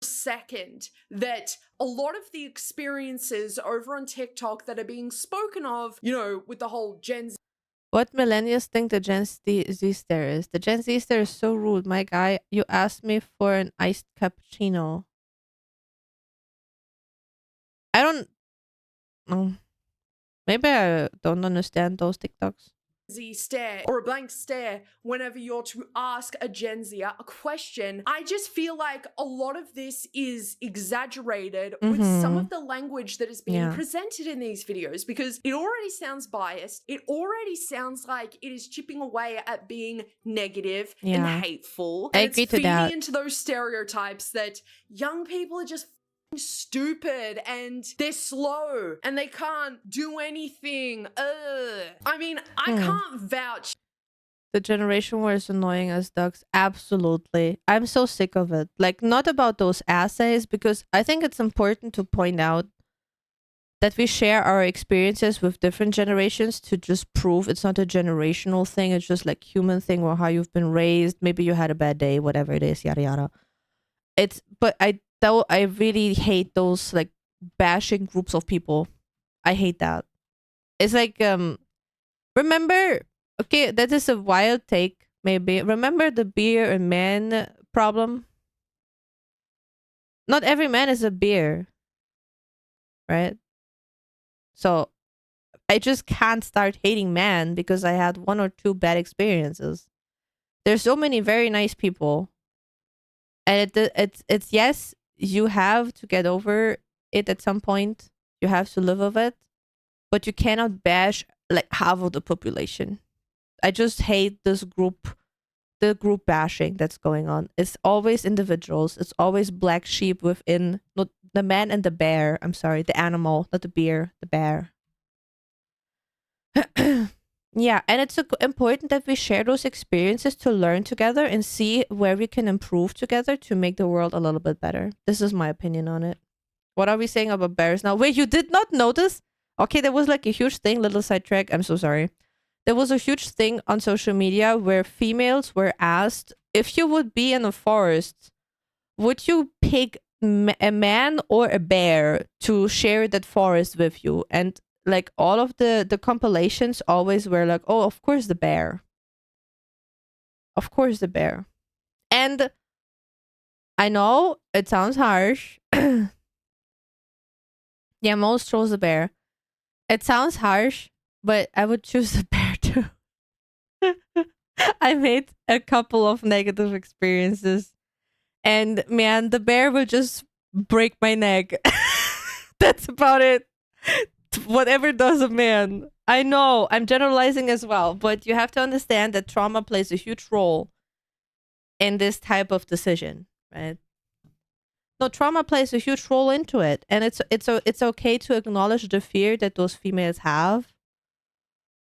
Second, that a lot of the experiences over on TikTok that are being spoken of, you know, with the whole Gen Z. What millennials think the Gen Z stare is? The Gen Z stare is so rude. My guy, you asked me for an iced cappuccino. I don't know. Maybe I don't understand those TikToks. Z stare or a blank stare whenever you're to ask a Gen Zer a question. I just feel like a lot of this is exaggerated with some of the language that is being presented in these videos because it already sounds biased. It already sounds like it is chipping away at being negative and hateful. I and agree it's to feeding that. into those stereotypes that young people are just stupid and they're slow and they can't do anything. I mean, I can't vouch. The generation war is annoying as ducks. Absolutely. I'm so sick of it. Like, not about those essays, because I think it's important to point out that we share our experiences with different generations to just prove it's not a generational thing. It's just like human thing or how you've been raised. Maybe you had a bad day, whatever it is, yada yada. But I really hate those like bashing groups of people. I hate that. It's like remember, okay, that is a wild take maybe. Remember the beer and man problem? Not every man is a beer. Right? So I just can't start hating men because I had 1 or 2 bad experiences. There's so many very nice people. And it's yes, you have to get over it at some point. You have to live with it. But you cannot bash like half of the population. I just hate this group, the group bashing that's going on. It's always individuals. It's always black sheep within, not the man and the bear. I'm sorry, the animal, not the bear, the bear. Yeah, and it's important that we share those experiences to learn together and see where we can improve together to make the world a little bit better. This is my opinion on it. What are we saying about bears now? Wait, you did not notice? Okay, there was like a huge thing, little sidetrack. I'm so sorry. There was a huge thing on social media where females were asked, if you would be in a forest, would you pick a man or a bear to share that forest with you? And like all of the compilations always were like, oh, of course the bear. Of course the bear. And I know it sounds harsh. Yeah, most chose the bear. It sounds harsh, but I would choose the bear too. I made a couple of negative experiences. And man, the bear will just break my neck. That's about it. Whatever does a man. I know, I'm generalizing as well, but you have to understand that trauma plays a huge role in this type of decision, right? No, trauma plays a huge role into it, and it's okay to acknowledge the fear that those females have.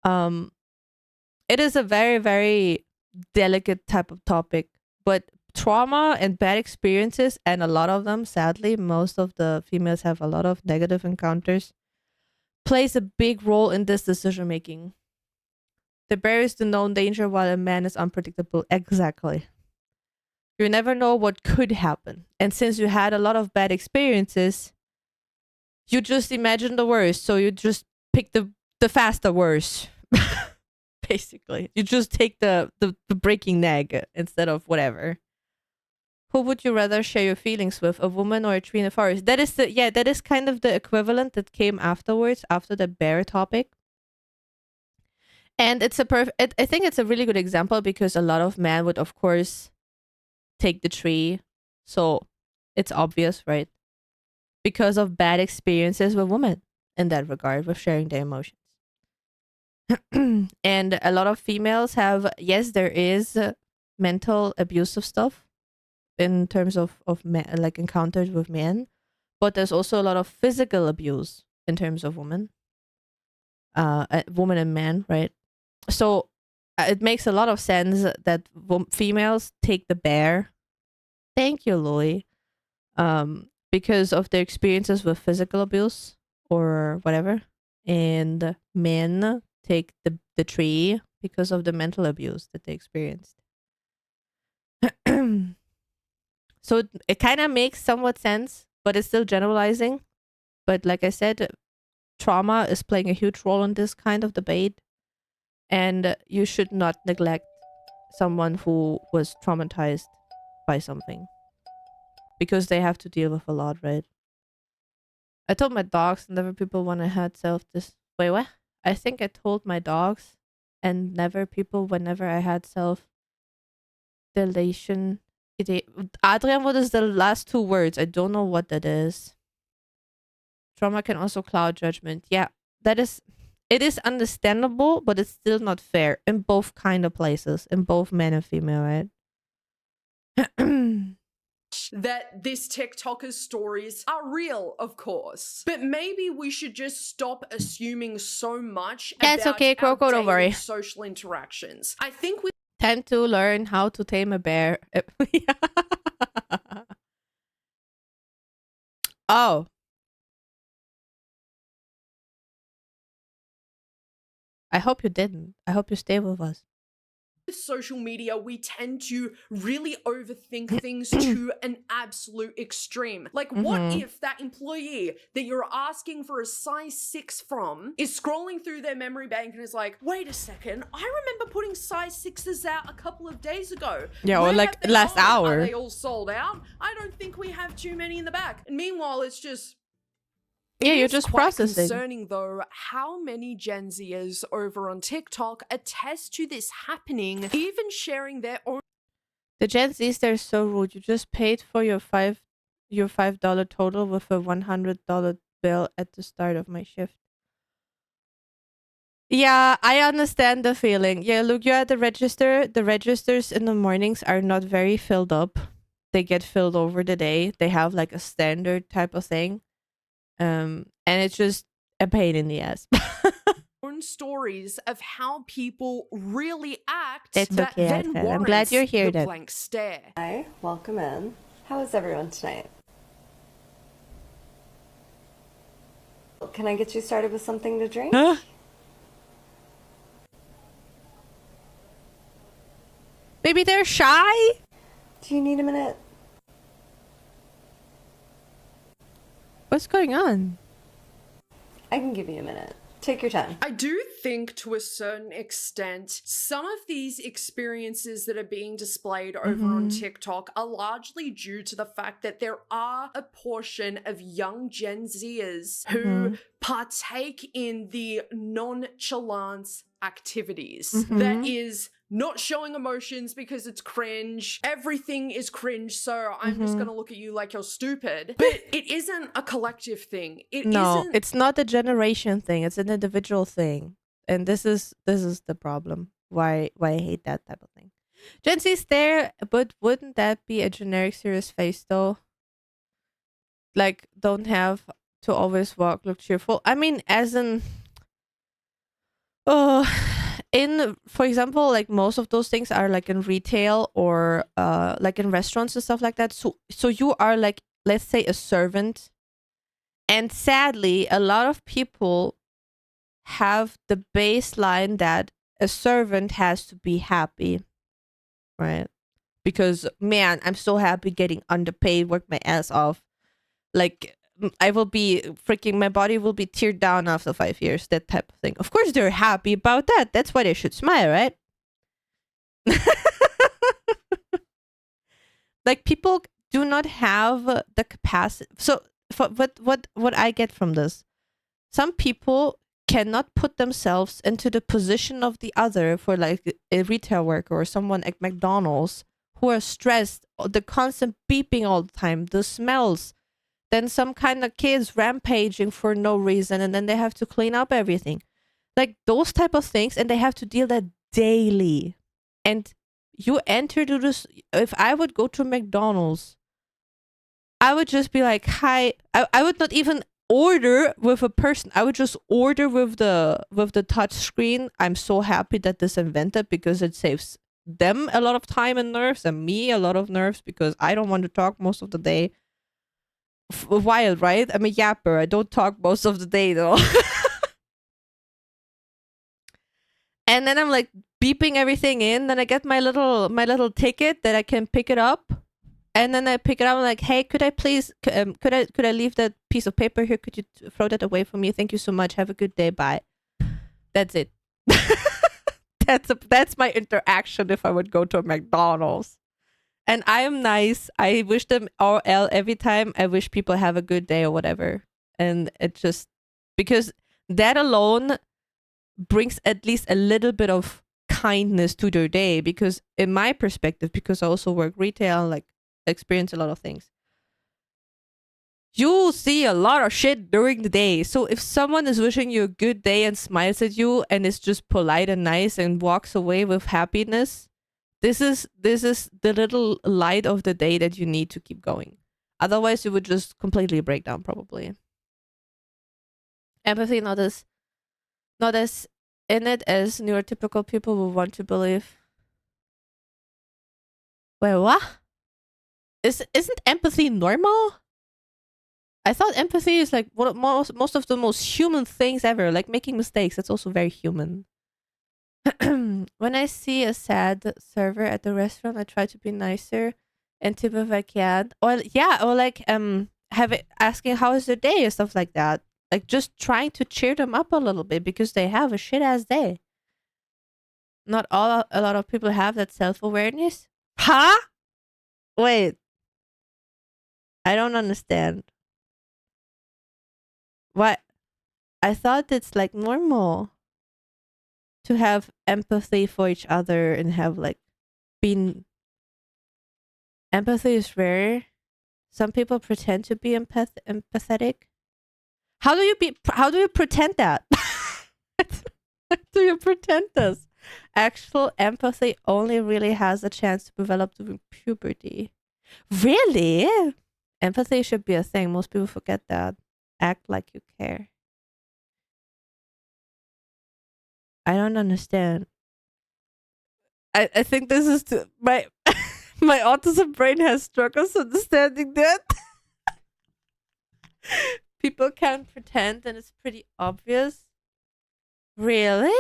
It is a very, very delicate type of topic, but trauma and bad experiences, and a lot of them, sadly, most of the females have a lot of negative encounters, plays a big role in this decision making. The bear is the known danger while a man is unpredictable. Exactly. You never know what could happen. And since you had a lot of bad experiences, you just imagine the worst. So you just pick the faster worse. Basically. You just take the breaking neck instead of whatever. Who would you rather share your feelings with, a woman or a tree in the forest? That is kind of the equivalent that came afterwards, after the bear topic. And it's I think it's a really good example because a lot of men would, of course, take the tree. So it's obvious, right? Because of bad experiences with women in that regard, with sharing their emotions. And a lot of females have, yes, there is mental abusive stuff in terms of men, like encounters with men, but there's also a lot of physical abuse in terms of women, women and men, right? So it makes a lot of sense that females take the bear. Thank you, Louis. Because of their experiences with physical abuse or whatever, and men take the tree because of the mental abuse that they experienced. So it kind of makes somewhat sense, but it's still generalizing. But like I said, trauma is playing a huge role in this kind of debate. And you should not neglect someone who was traumatized by something. Because they have to deal with a lot, right? I told my dogs never people when I had Wait, what? I think I told my dogs and never people whenever I had self-delation. Adrian, what is the last 2 words? I don't know what that is. Trauma can also cloud judgment. Yeah, it is understandable, but it's still not fair in both kind of places, in both men and female, right? That this TikToker's stories are real, of course. But maybe we should just stop assuming so much That's about okay, Coco, our don't worry. daily social interactions. I think we Time to learn how to tame a bear. Oh. I hope you didn't. I hope you stay with us. with social media, we tend to really overthink things to an absolute extreme. Like, what if that employee that you're asking for a size 6 from is scrolling through their memory bank and is like, wait a second, I remember putting size 6s out a couple of days ago. Yeah, or Where like have they last gone? hour. Are they all sold out? I don't think we have too many in the back. And meanwhile, it's just Yeah, It you're is just quite processing. concerning, though, how many Gen Zers over on TikTok attest to this happening, even sharing their own. The Gen Zs, they're so rude. You just paid for your $5 total with a $100 bill at the start of my shift. Yeah, I understand the feeling. Yeah, look, you're at the register. The registers in the mornings are not very filled up. They get filled over the day. They have like a standard type of thing. And it's just a pain in the ass. Own stories of how people really act That's that okay, then Alfred. warrants I'm glad you're here the then. blank stare. Hi, welcome in. How is everyone tonight? Can I get you started with something to drink? Huh? Maybe they're shy? Do you need a minute? What's going on? I can give you a minute. Take your time. I do think, to a certain extent, some of these experiences that are being displayed over on TikTok are largely due to the fact that there are a portion of young Gen Zers who partake in the nonchalance activities. That is not showing emotions because it's cringe. Everything is cringe, so I'm just gonna look at you like you're stupid. But it isn't a collective thing. No, isn't. it's not a generation thing. It's an individual thing. And this is the problem. Why I hate that type of thing. Gen Z's there, but wouldn't that be a generic serious face though? Like, don't have to always look cheerful. I mean, as in for example, like most of those things are like in retail or like in restaurants and stuff like that. So you are like, let's say, a servant. And sadly, a lot of people have the baseline that a servant has to be happy, right? Because, man, I'm so happy getting underpaid, work my ass off. Like, I will be freaking, my body will be teared down after 5 years, that type of thing. Of course, they're happy about that. That's why they should smile, right? Like, people do not have the capacity. So, what I get from this, some people cannot put themselves into the position of the other, for like a retail worker or someone at McDonald's who are stressed, the constant beeping all the time, the smells, then some kind of kids rampaging for no reason, and then they have to clean up everything, like those type of things, and they have to deal that daily. And you enter to this. If I would go to McDonald's, I would just be like, hi. I would not even order with a person. I would just order with the touch screen. I'm so happy that this invented, because it saves them a lot of time and nerves, and me a lot of nerves, because I don't want to talk most of the day. Wild, right? I'm a yapper. I don't talk most of the day though. And then I'm like beeping everything in. Then I get my little ticket that I can pick it up. And then I pick it up. I'm like, hey, could I please, could I leave that piece of paper here? Could you throw that away for me? Thank you so much. Have a good day. Bye. That's it. That's my interaction if I would go to a McDonald's. And I am nice. I wish them all every time. I wish people have a good day or whatever. And it just, because that alone brings at least a little bit of kindness to their day. Because in my perspective, because I also work retail, like experience a lot of things, you see a lot of shit during the day. So if someone is wishing you a good day and smiles at you and is just polite and nice and walks away with happiness, this is the little light of the day that you need to keep going. Otherwise, you would just completely break down, probably. Empathy, not as in it as neurotypical people will want to believe. Wait, what? Isn't empathy normal? I thought empathy is like one of most of the most human things ever. Like making mistakes, that's also very human. When I see a sad server at the restaurant, I try to be nicer and tip if I can. Or yeah, or like asking how is their day and stuff like that. Like just trying to cheer them up a little bit, because they have a shit ass day. Not a lot of people have that self-awareness. Huh? Wait. I don't understand. What? I thought it's like normal to have empathy for each other and have like been. Empathy is rare. Some people pretend to be empathetic. How do you pretend that? How do you pretend this? Actual empathy only really has a chance to develop during puberty. Really? Empathy should be a thing. Most people forget that. Act like you care. I don't understand. I think this is my my autism brain has struggles understanding that. People can pretend and it's pretty obvious. Really?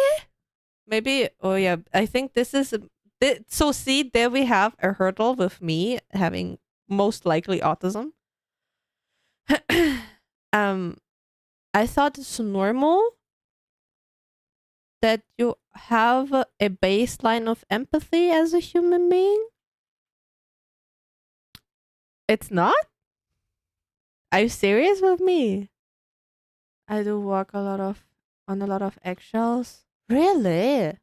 Maybe, oh yeah, I think this is, so see, there we have a hurdle with me having most likely autism. I thought it's normal that you have a baseline of empathy as a human being. It's not? Are you serious with me? I do walk on a lot of eggshells. Really?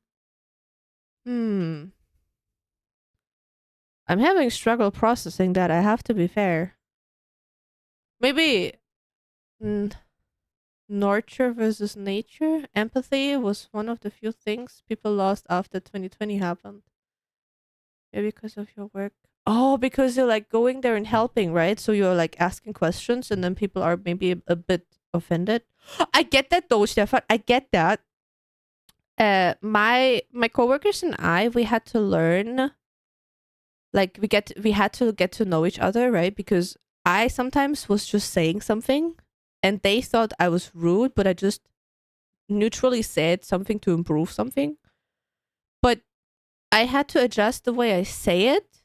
I'm having struggle processing that, I have to be fair. Maybe nurture versus nature. Empathy was one of the few things people lost after 2020 happened. Maybe because of your work. Oh, because you're like going there and helping, right? So you're like asking questions and then people are maybe a bit offended. I get that though, Stefan. I get that. My coworkers and I, we had to learn, like we had to get to know each other, right? Because I sometimes was just saying something and they thought I was rude, but I just neutrally said something to improve something. But I had to adjust the way I say it,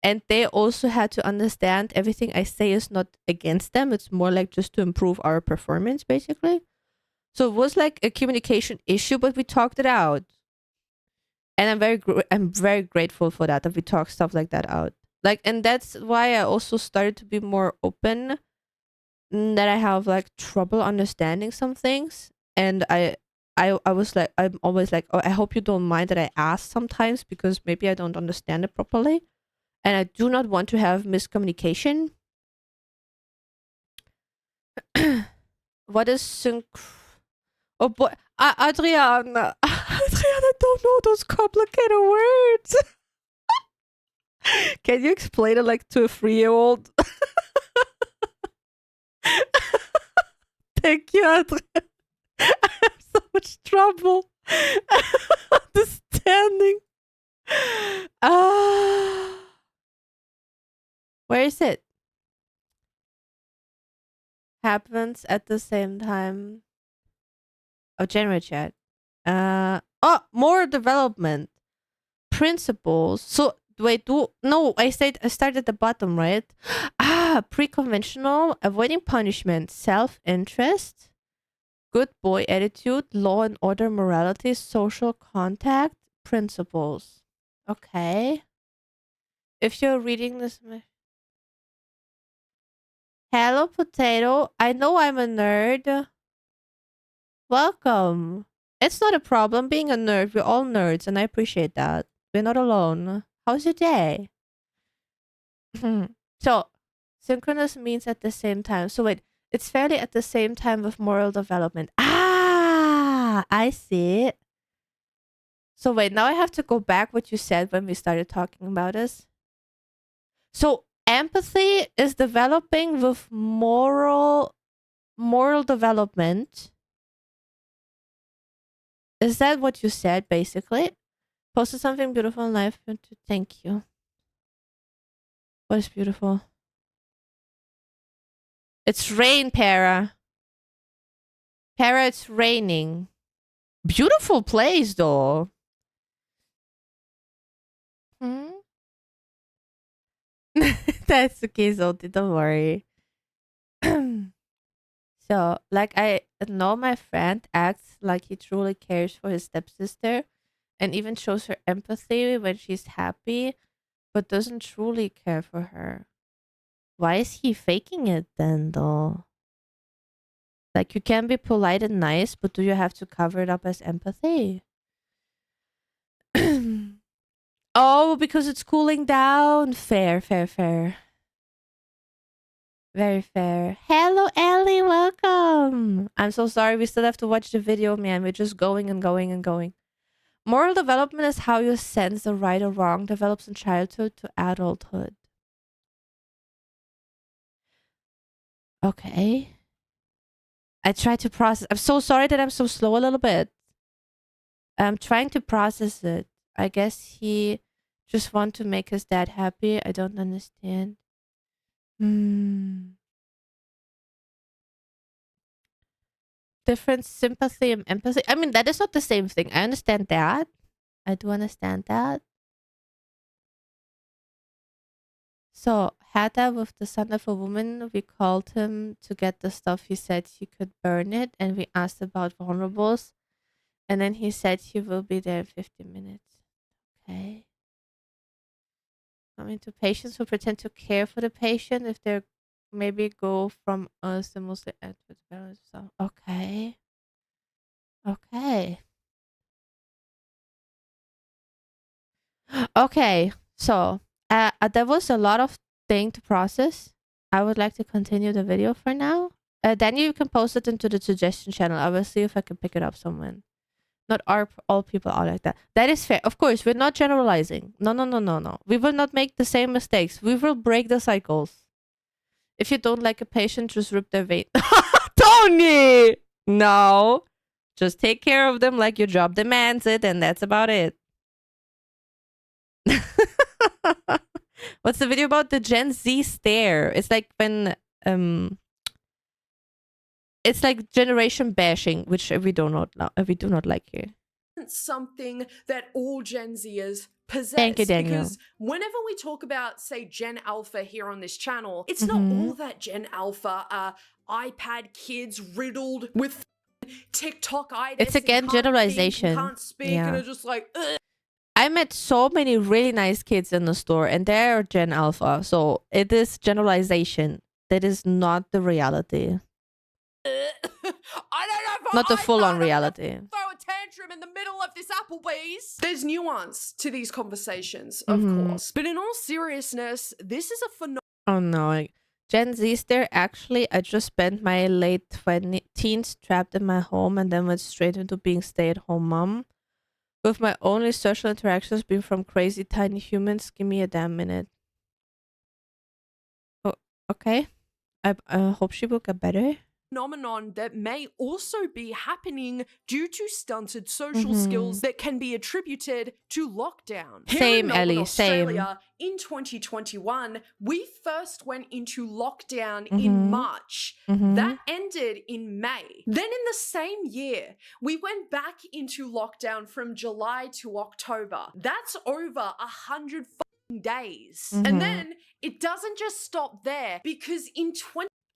and they also had to understand everything I say is not against them. It's more like just to improve our performance, basically. So it was like a communication issue, but we talked it out. And I'm very grateful for that we talk stuff like that out. Like, and that's why I also started to be more open, that I have like trouble understanding some things. And I was like, I'm always like, oh, I hope you don't mind that I ask sometimes because maybe I don't understand it properly. And I do not want to have miscommunication. What is Oh boy, Adriana. Adriana, don't know those complicated words. Can you explain it like to a 3-year-old? Thank you, Adriana. I have so much trouble understanding. Where is it? Happens at the same time. Oh, generate chat. More development principles. So wait, I start at the bottom, right? Pre-conventional, avoiding punishment, self-interest, good boy attitude, law and order, morality, social contact, principles. Okay. If you're reading this, hello, potato. I know I'm a nerd. Welcome. It's not a problem being a nerd. We're all nerds, and I appreciate that. We're not alone. How's your day? So, synchronous means at the same time. So wait, it's fairly at the same time with moral development. I see. So wait, now I have to go back what you said when we started talking about this. So empathy is developing with moral development. Is that what you said, basically? Posted something beautiful in life. Thank you. What is beautiful? It's rain, Para. Para, it's raining. Beautiful place, though. That's okay, Zolti. Don't worry. So, like, I know my friend acts like he truly cares for his stepsister and even shows her empathy when she's happy, but doesn't truly care for her. Why is he faking it then, though? Like, you can be polite and nice, but do you have to cover it up as empathy? Oh, because it's cooling down. Fair, fair, fair. Very fair. Hello, Ellie. Welcome. I'm so sorry. We still have to watch the video, man. We're just going and going and going. Moral development is how your sense of right or wrong develops in childhood to adulthood. Okay. I try to process. I'm so sorry that I'm so slow a little bit. I'm trying to process it. I guess he just want to make his dad happy. I don't understand. Different sympathy and empathy. I mean, that is not the same thing. I understand that. I do understand that. So, Hada with the son of a woman, we called him to get the stuff. He said he could burn it, and we asked about vulnerables. And then he said he will be there in 50 minutes. Okay. Coming to patients who pretend to care for the patient if they're maybe go from us the mostly adverts balance. So okay. Okay. Okay. So there was a lot of thing to process. I would like to continue the video for now. Then you can post it into the suggestion channel. I will see if I can pick it up somewhere. Not all people are like that. That is fair. Of course, we're not generalizing. No, no, no, no, no. We will not make the same mistakes. We will break the cycles. If you don't like a patient, just rip their vein. Tony! No. Just take care of them like your job demands it, and that's about it. What's the video about? The Gen Z stare. It's like when it's like generation bashing, which we do not like here. Something that all Gen Zers possess. Thank you, Daniel. Because whenever we talk about, say, Gen Alpha here on this channel, it's not all that Gen Alpha are iPad kids riddled with TikTok-itis. It's again generalization. Can't speak and are just like, ugh. I met so many really nice kids in the store, and they're Gen Alpha. So it is generalization. That is not the reality. I don't know if Not the full-on reality. Throw a tantrum in the middle of this Applebee's. There's nuance to these conversations, of course. But in all seriousness, this is a phenomenon. Oh no. Gen Z's there. Actually, I just spent my late teens trapped in my home and then went straight into being stay-at-home mom. With my only social interactions being from crazy tiny humans. Give me a damn minute. Oh, okay. I hope she will get better. Phenomenon that may also be happening due to stunted social skills that can be attributed to lockdown. Here in Melbourne, Ellie, Australia, in 2021, we first went into lockdown in March. That ended in May. Then in the same year, we went back into lockdown from July to October. That's over 100 days. And then it doesn't just stop there, because in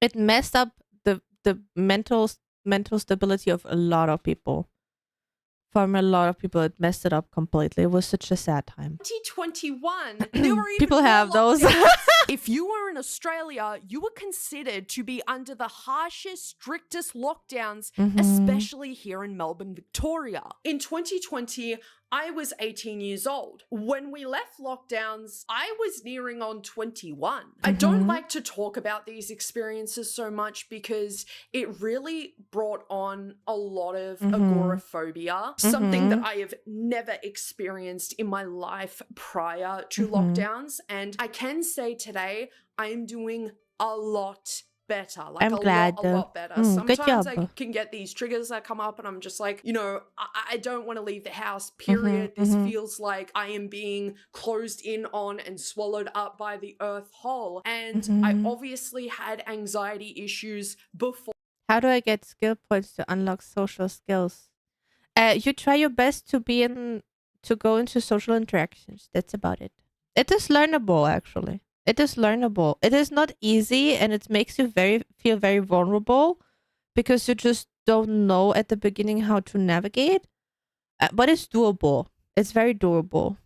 it messed up the mental stability of a lot of people. For a lot of people, it messed it up completely. It was such a sad time. 2021, there were even people have those. If you were in Australia, you were considered to be under the harshest, strictest lockdowns, especially here in Melbourne, Victoria. In 2020, I was 18 years old. When we left lockdowns, I was nearing on 21. I don't like to talk about these experiences so much because it really brought on a lot of agoraphobia, something that I have never experienced in my life prior to lockdowns. And I can say today, I am doing a lot better. Like I'm glad. A lot better. Good Sometimes job. I can get these triggers that come up and I'm just like, you know, I don't want to leave the house, period. This feels like I am being closed in on and swallowed up by the earth whole. And I obviously had anxiety issues before. How do I get skill points to unlock social skills? You try your best to go into social interactions. That's about it. It is learnable, actually. It is learnable. It is not easy, and it makes you feel very vulnerable because you just don't know at the beginning how to navigate. But it's doable. It's very doable.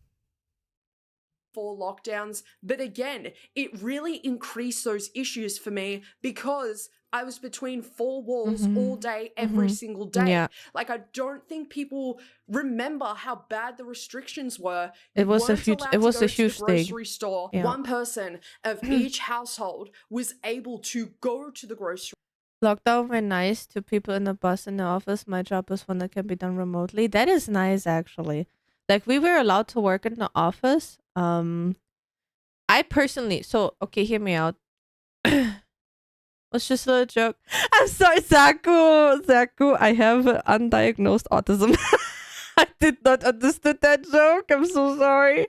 before lockdowns. But again, it really increased those issues for me because I was between four walls all day, every single day. Yeah. Like, I don't think people remember how bad the restrictions were. It You was a weren't huge allowed it to was go a to huge the thing. grocery store. Yeah. One person of each household was able to go to the grocery Lockdown were nice to people in the bus in the office. My job is one that can be done remotely. That is nice, actually. Like, we were allowed to work in the office. I personally, so okay, hear me out. Was just a little joke. I'm sorry, Saku. I have undiagnosed autism. I did not understand that joke. I'm so sorry.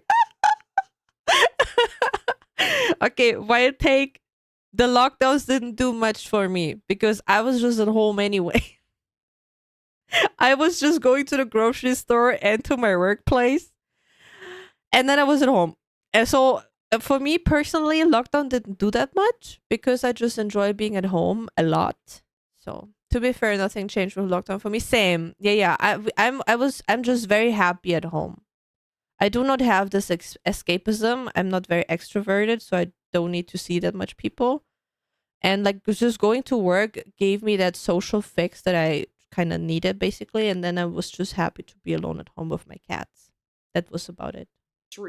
Okay, wild take. The lockdowns didn't do much for me because I was just at home anyway. I was just going to the grocery store and to my workplace, and then I was at home. And so for me personally, lockdown didn't do that much because I just enjoy being at home a lot. So to be fair, nothing changed with lockdown for me. Same, yeah. I'm just very happy at home. I do not have this escapism. I'm not very extroverted, so I don't need to see that much people. And like just going to work gave me that social fix that I kind of needed, basically. And then I was just happy to be alone at home with my cats. That was about it.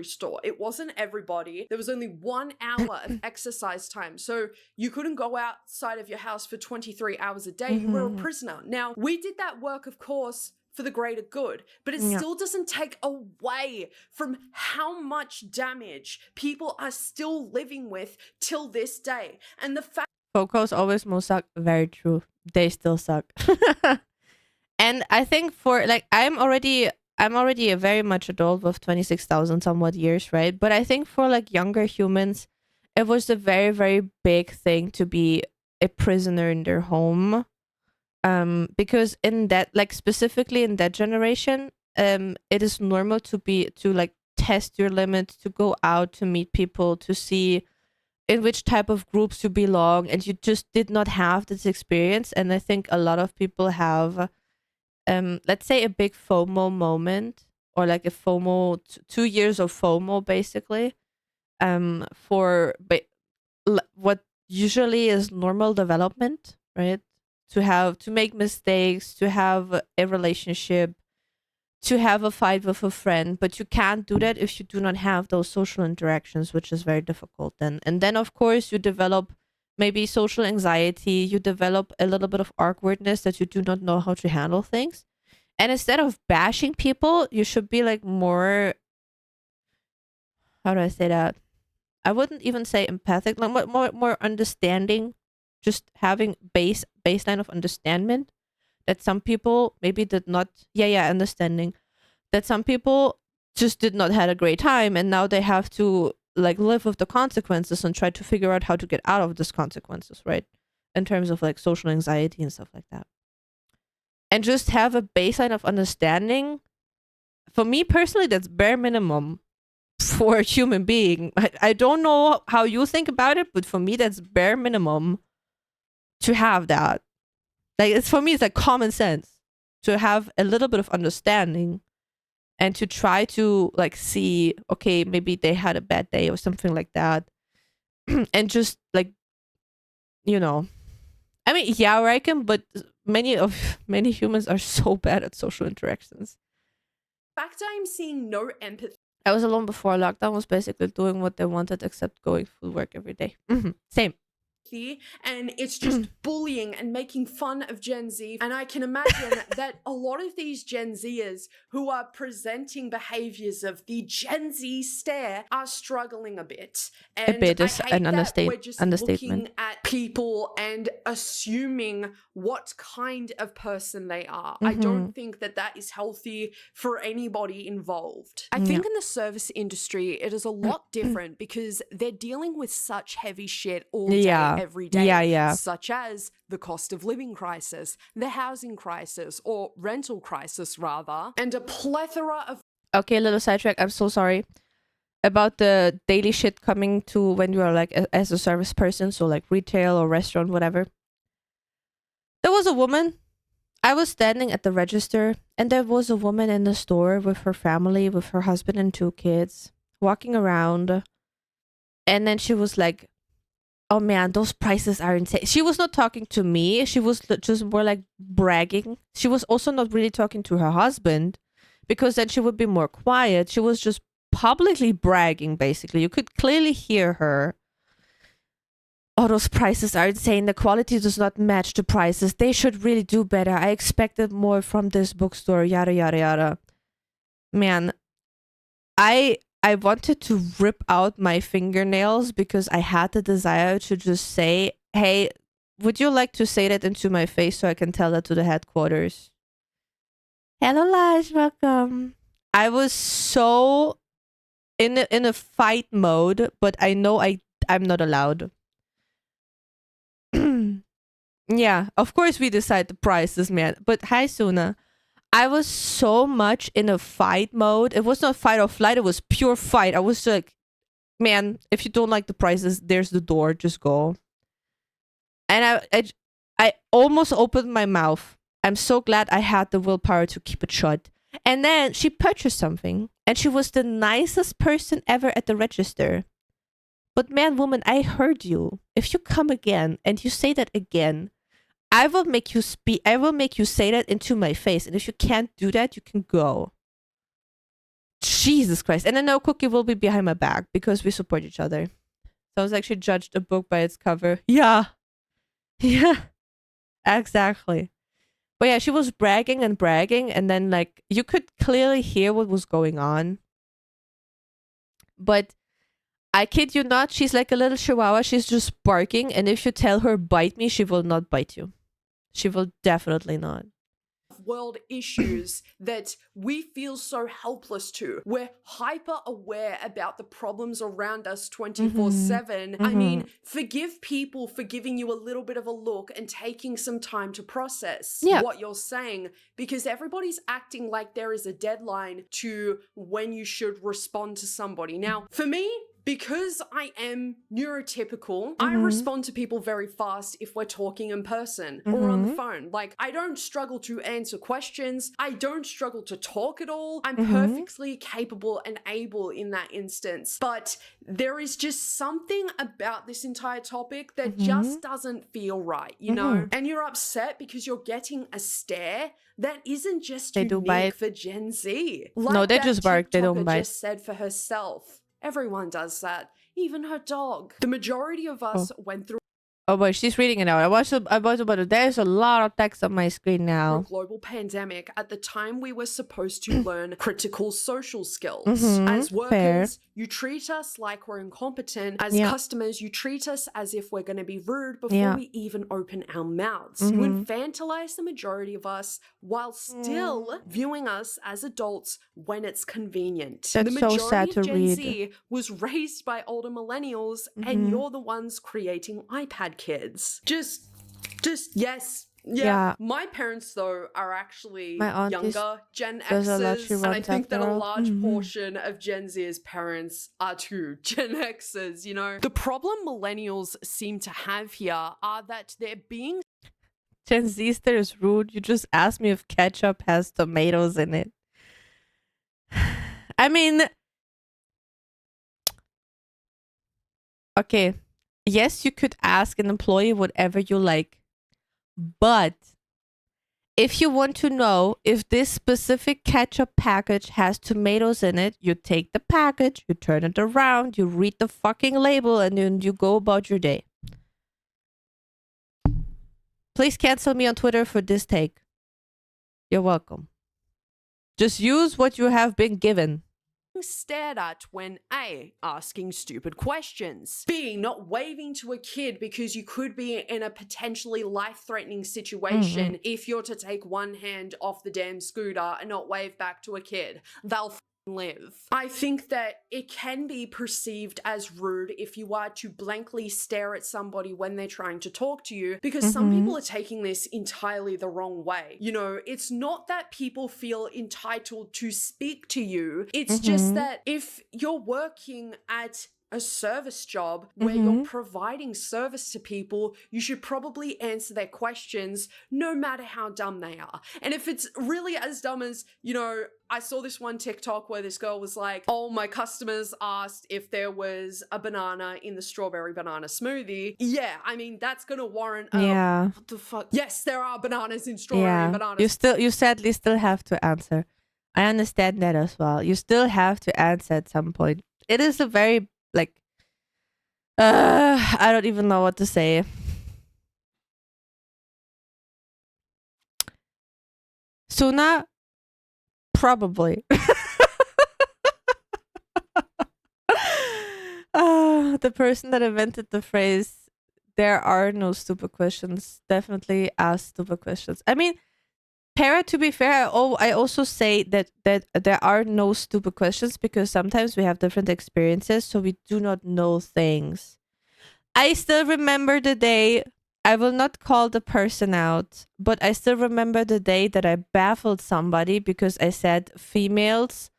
store. It wasn't everybody. There was only 1 hour of exercise time. So you couldn't go outside of your house for 23 hours a day. You were a prisoner. Now, we did that work, of course, for the greater good, but it still doesn't take away from how much damage people are still living with till this day. And the fact Focus always most suck. Very true. They still suck. And I think for like I'm already a very much adult with 26,000 somewhat years, right? But I think for like younger humans, it was a very, very big thing to be a prisoner in their home. Because in that, like specifically in that generation, it is normal to like test your limits, to go out, to meet people, to see in which type of groups you belong, and you just did not have this experience. And I think a lot of people have let's say a big FOMO moment, or like a FOMO 2 years of FOMO basically, for what usually is normal development, right? To make mistakes, to have a relationship, to have a fight with a friend, but you can't do that if you do not have those social interactions, which is very difficult. And then of course you develop maybe social anxiety, you develop a little bit of awkwardness that you do not know how to handle things. And instead of bashing people, you should be like more, how do I say that? I wouldn't even say empathic, like more understanding, just having baseline of understanding that some people maybe did not, understanding that some people just did not had a great time, and now they have to like live with the consequences and try to figure out how to get out of these consequences, right? In terms of like social anxiety and stuff like that. And just have a baseline of understanding. For me personally, that's bare minimum for a human being. I don't know how you think about it, but for me, that's bare minimum to have that. Like, it's for me, it's like common sense to have a little bit of understanding and to try to like see, okay, maybe they had a bad day or something like that. And just like, I mean, yeah, I reckon, but many humans are so bad at social interactions. fact I'm seeing no empathy I was alone before lockdown, was basically doing what they wanted except going to work every day. Same. and it's just bullying and making fun of Gen Z. And I can imagine that a lot of these Gen Zers who are presenting behaviors of the Gen Z stare are struggling a bit. And A bit I is hate an that we're just understatement. looking at people and assuming what kind of person they are. I don't think that that is healthy for anybody involved. I think in the service industry, it is a lot different because they're dealing with such heavy shit all day, every day, such as the cost of living crisis, the housing crisis, or rental crisis rather, and a plethora of Okay, a little sidetrack. I'm so sorry about the daily shit coming to when you are like as a service person, so like retail or restaurant, whatever. There was a woman. I was standing at the register, and there was a woman in the store with her family, with her husband and 2 kids, walking around, and then she was like, oh man, those prices are insane. She was not talking to me. She was just more like bragging. She was also not really talking to her husband, because then she would be more quiet. She was just publicly bragging, basically. You could clearly hear her. Oh, those prices are insane. The quality does not match the prices. They should really do better. I expected more from this bookstore, yada, yada, yada. Man, I wanted to rip out my fingernails because I had the desire to just say, hey, would you like to say that into my face so I can tell that to the headquarters? Hello, Laj, welcome. I was so in a fight mode, but I know I'm not allowed. Yeah, of course we decide the prices, man. But hi, Suna. I was so much in a fight mode. It was not fight or flight. It was pure fight. I was like, man, if you don't like the prices, there's the door. Just go. And I almost opened my mouth. I'm so glad I had the willpower to keep it shut. And then she purchased something. And she was the nicest person ever at the register. But man, woman, I heard you. If you come again and you say that again, I will make you speak. I will make you say that into my face. And if you can't do that, you can go. Jesus Christ. And I know Cookie will be behind my back because we support each other. Someone's actually judged a book by its cover. Yeah. Yeah. Exactly. But yeah, she was bragging and bragging. And then like, you could clearly hear what was going on. But I kid you not, she's like a little chihuahua. She's just barking. And if you tell her bite me, she will not bite you. She will definitely not. World issues that we feel so helpless to. We're hyper aware about the problems around us 24/7. I mean, forgive people for giving you a little bit of a look and taking some time to process what you're saying, because everybody's acting like there is a deadline to when you should respond to somebody. Now, for me, because I am neurotypical, I respond to people very fast if we're talking in person or on the phone. Like, I don't struggle to answer questions. I don't struggle to talk at all. I'm perfectly capable and able in that instance. But there is just something about this entire topic that just doesn't feel right, you know? And you're upset because you're getting a stare that isn't just unique for Gen Z. Like no, they just bark. They don't bite. Just said for herself. Everyone does that. Even her dog. The majority of us went through Oh boy, she's reading it now. I was about to. There's a lot of text on my screen now. a global pandemic. At the time, we were supposed to learn critical social skills. As workers, you treat us like we're incompetent. As customers, you treat us as if we're going to be rude before we even open our mouths. You infantilize the majority of us while still viewing us as adults when it's convenient. That's the majority so sad to of Gen read. Z was raised by older millennials, and you're the ones creating iPad kids. Just yes. Yeah. My parents, though, are actually younger Gen X's, and I think that a large portion of Gen Z's parents are too Gen X's, you know? The problem millennials seem to have here are that they're being Gen Zster is rude. You just asked me if ketchup has tomatoes in it. I mean, okay. Yes, you could ask an employee whatever you like. But if you want to know if this specific ketchup package has tomatoes in it, you take the package, you turn it around, you read the fucking label, and then you go about your day. Please cancel me on Twitter for this take. You're welcome. Just use what you have been given. Stared at when A, asking stupid questions, B, not waving to a kid because you could be in a potentially life-threatening situation if you're to take one hand off the damn scooter and not wave back to a kid. They'll live. I think that it can be perceived as rude if you are to blankly stare at somebody when they're trying to talk to you, because some people are taking this entirely the wrong way. You know, it's not that people feel entitled to speak to you. It's just that if you're working at a service job where you're providing service to people, you should probably answer their questions no matter how dumb they are. And if it's really as dumb as, you know, I saw this one TikTok where this girl was like, oh, my customers asked if there was a banana in the strawberry banana smoothie. Yeah, I mean, that's gonna warrant what the fuck? Yes, there are bananas in strawberry bananas. You sadly still have to answer. I understand that as well. You still have to answer at some point. It is a very like I don't even know what to say. Suna, probably. The person that invented the phrase "there are no stupid questions" definitely asked stupid questions. I mean, Para, to be fair, I also say that there are no stupid questions because sometimes we have different experiences, so we do not know things. I still remember the day, I will not call the person out, but I still remember the day that I baffled somebody because I said females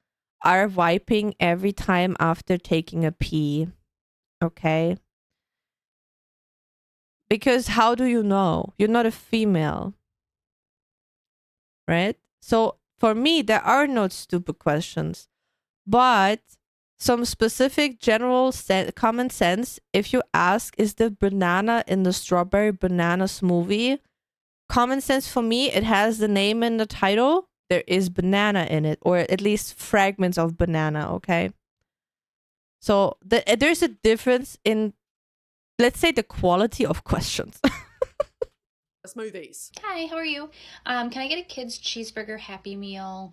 are wiping every time after taking a pee. Okay? Because how do you know? You're not a female. Right? So for me, there are no stupid questions, but some specific general common sense. If you ask, is the banana in the strawberry banana smoothie? Common sense for me, it has the name in the title. There is banana in it, or at least fragments of banana, okay? So there's a difference in, let's say, the quality of questions. Smoothies. Hi, how are you? Can I get a kid's cheeseburger Happy Meal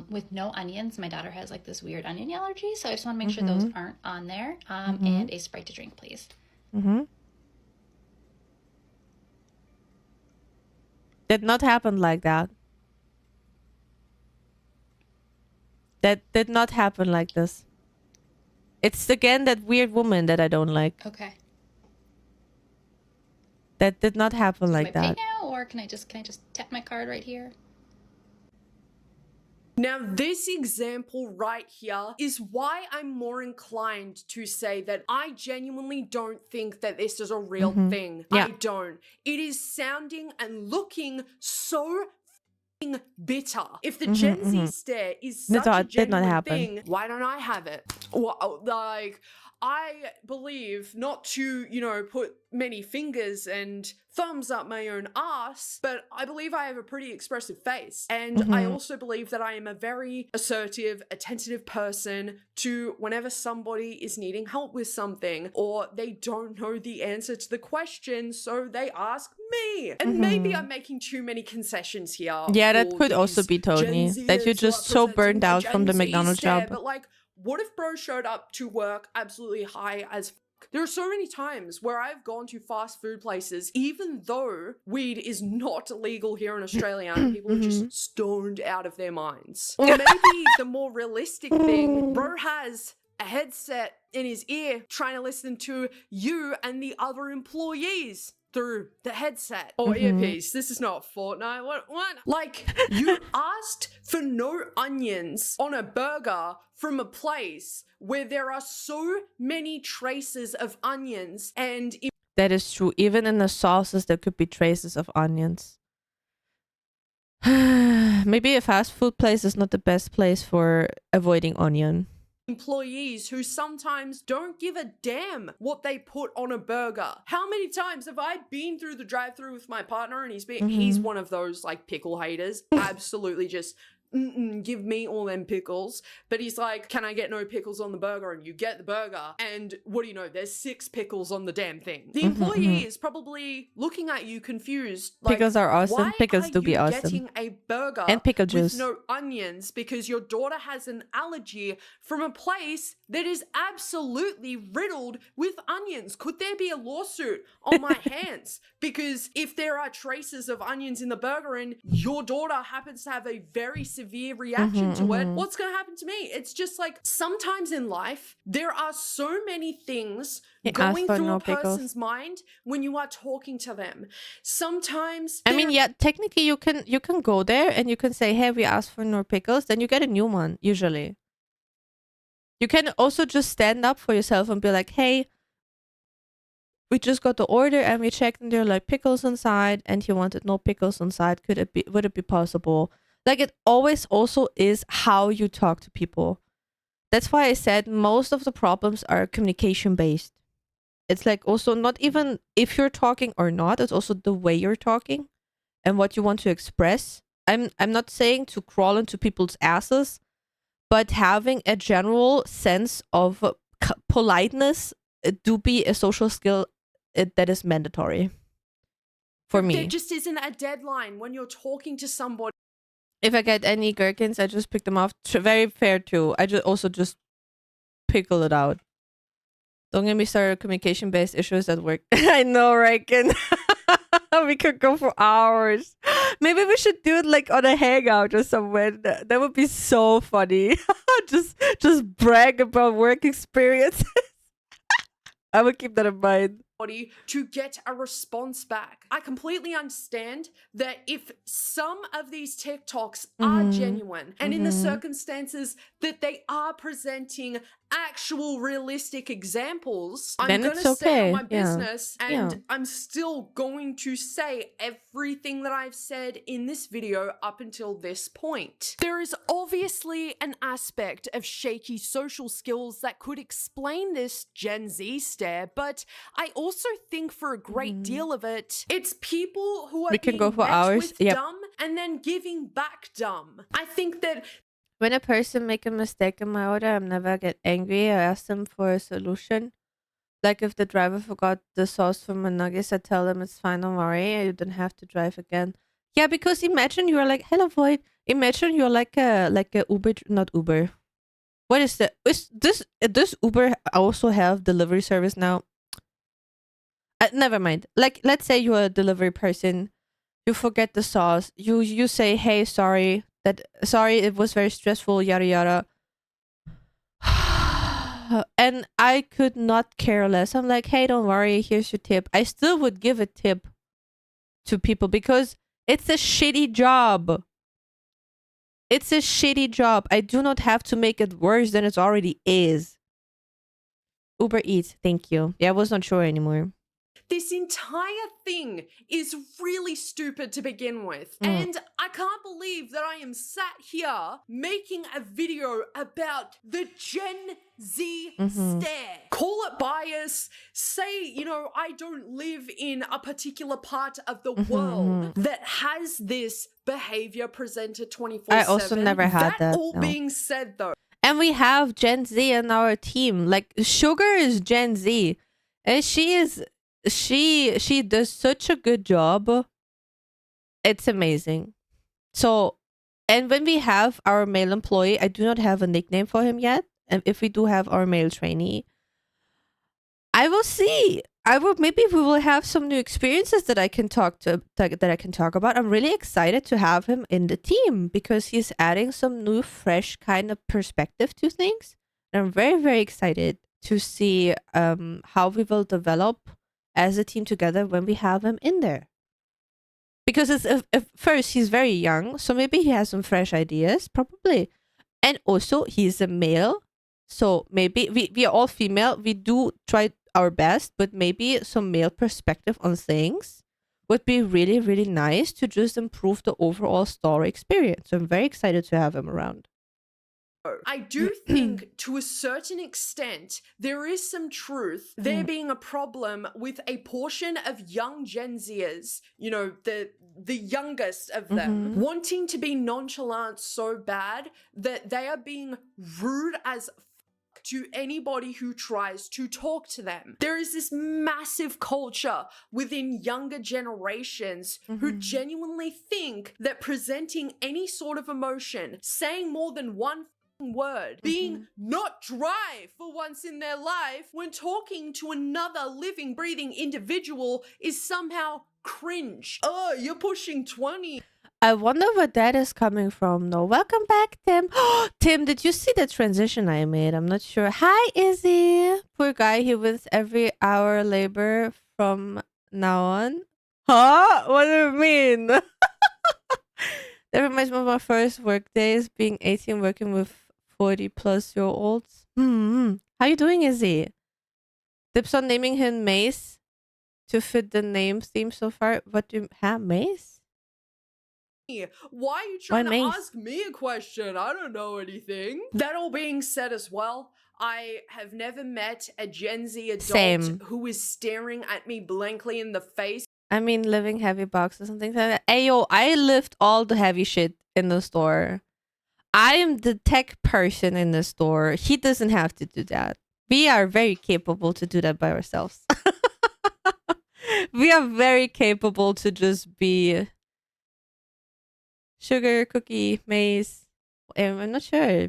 with no onions? My daughter has like this weird onion allergy, so I just want to make sure those aren't on there. And a Sprite to drink, please. Did not happen like that. That did not happen like this. It's again that weird woman that I don't like. Okay. That did not happen like Can I that. pay now, or can I just tap my card right here? Now, this example right here is why I'm more inclined to say that I genuinely don't think that this is a real thing. Yeah. I don't. It is sounding and looking so bitter. If the Gen Z stare is such a genuine thing, why don't I have it? Well, like, I believe, not to, you know, put many fingers and thumbs up my own ass, but I believe I have a pretty expressive face. And I also believe that I am a very assertive, attentive person to whenever somebody is needing help with something or they don't know the answer to the question, so they ask me. And maybe I'm making too many concessions here. Yeah, that could also be Tony. That you're just so burned out from the McDonald's job. But like, what if bro showed up to work absolutely high as fuck? There are so many times where I've gone to fast food places, even though weed is not legal here in Australia, and people are just stoned out of their minds. Or maybe the more realistic thing, bro has a headset in his ear trying to listen to you and the other employees through the headset or earpiece. This is not Fortnite. What? Like, you asked for no onions on a burger from a place where there are so many traces of onions, and that is true. Even in the sauces, there could be traces of onions. Maybe a fast food place is not the best place for avoiding onion. Employees who sometimes don't give a damn what they put on a burger. How many times have I been through the drive-thru with my partner and he's one of those like pickle haters, absolutely just give me all them pickles, but he's like, can I get no pickles on the burger? And you get the burger, and what do you know, there's 6 pickles on the damn thing. The employee is probably looking at you confused, like, pickles are awesome. why Pickles do be awesome. getting a burger and pickle juice with no onions because your daughter has an allergy from a place that is absolutely riddled with onions? Could there be a lawsuit on my hands? Because if there are traces of onions in the burger and your daughter happens to have a very severe reaction to it, what's going to happen to me? It's just like, sometimes in life, there are so many things going through a person's mind when you are talking to them. Sometimes I mean, yeah, technically you can go there and you can say, hey, we asked for no pickles, then you get a new one, usually. You can also just stand up for yourself and be like, hey, we just got the order and we checked and there are like pickles inside and he wanted no pickles inside. Would it be possible? Like, it always also is how you talk to people. That's why I said most of the problems are communication based. It's like also not even if you're talking or not, it's also the way you're talking and what you want to express. I'm not saying to crawl into people's asses, but having a general sense of politeness do be a social skill that is mandatory for me. There just isn't a deadline when you're talking to somebody. If I get any gherkins, I just pick them off. Very fair too. I just pickle it out. Don't get me started communication-based issues at work. I know, right, Ken? We could go for hours. Maybe we should do it like on a hangout or somewhere. That would be so funny. just brag about work experiences. I would keep that in mind. To get a response back. I completely understand that if some of these TikToks are genuine and in the circumstances that they are presenting actual realistic examples, I'm going to stay on my business and I'm still going to say everything that I've said in this video up until this point. There is obviously an aspect of shaky social skills that could explain this Gen Z stare, but I also think for a great deal of it, it's people who are being met with dumb and then giving back dumb. I think that when a person make a mistake in my order, I never get angry. I ask them for a solution. Like if the driver forgot the sauce for my nuggets, I tell them it's fine, don't worry, you don't have to drive again. Yeah, because imagine you're like, hello Void. Imagine you're like a Uber, not Uber. What is that? Does Uber also have delivery service now? Never mind. Like, let's say you're a delivery person, you forget the sauce. You say, hey, sorry, it was very stressful, yada yada. And I could not care less. I'm like, hey, don't worry, here's your tip. I still would give a tip to people because it's a shitty job. It's a shitty job. I do not have to make it worse than it already is. Uber Eats, thank you. Yeah, I was not sure anymore. This entire thing is really stupid to begin with. And I can't believe that I am sat here making a video about the Gen Z stare. Call it bias, say, you know, I don't live in a particular part of the world that has this behavior presented 24/7. I also never had that. All being said though. And we have Gen Z in our team. Like, Sugar is Gen Z. And she does such a good job. It's amazing. So, and when we have our male employee, I do not have a nickname for him yet. And if we do have our male trainee, I will see. Maybe we will have some new experiences that I can talk about. I'm really excited to have him in the team because he's adding some new, fresh kind of perspective to things. And I'm very, very excited to see how we will develop as a team together when we have him in there. Because first, he's very young, so maybe he has some fresh ideas, probably. And also, he's a male, so maybe we are all female. We do try our best, but maybe some male perspective on things would be really, really nice to just improve the overall story experience. So I'm very excited to have him around. I do think to a certain extent there is some truth there being a problem with a portion of young Gen Zers, you know, the youngest of them, wanting to be nonchalant so bad that they are being rude as to anybody who tries to talk to them. There is this massive culture within younger generations who genuinely think that presenting any sort of emotion, saying more than one word, being not dry for once in their life when talking to another living, breathing individual is somehow cringe. Oh, you're pushing 20. I wonder where that is coming from, though. Welcome back, Tim. Tim, did you see the transition I made? I'm not sure. Hi, Izzy. Poor guy, he wins every hour labor from now on. Huh? What do you mean? That reminds me of my first work days, being 18, working with 40-plus-year-olds. How you doing, Izzy? Tips on naming him Mace to fit the name theme so far. What do you have, Mace? Why are you trying to Mace? ask me a question? I don't know anything. That all being said as well, I have never met a Gen Z adult Same. who is staring at me blankly in the face. I mean, living heavy boxes and things like that. Ayo, I lift all the heavy shit in the store. I am the tech person in the store. He doesn't have to do that. We are very capable to do that by ourselves. We are very capable to just be sugar, cookie, maze. I'm not sure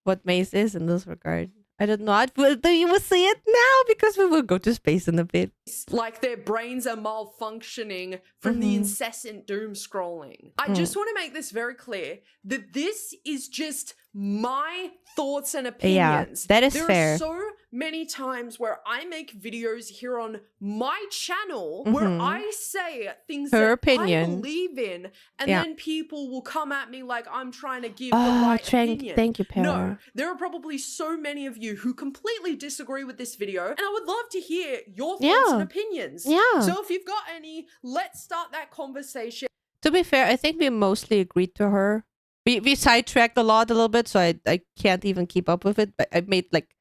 what maze is in this regard. I don't know. You will see it now because we will go to space in a bit. Like their brains are malfunctioning from the incessant doom scrolling. I just want to make this very clear that this is just my thoughts and opinions. Yeah, that is there fair. Are so many times where I make videos here on my channel where I say things Her that opinion. I believe in, and then people will come at me like I'm trying to give the right opinion. Thank you, Para. No, there are probably so many of you who completely disagree with this video, and I would love to hear your thoughts and opinions. Yeah. So if you've got any, let's start that conversation. To be fair, I think we mostly agreed to her. We sidetracked a little bit, so I can't even keep up with it. But I made like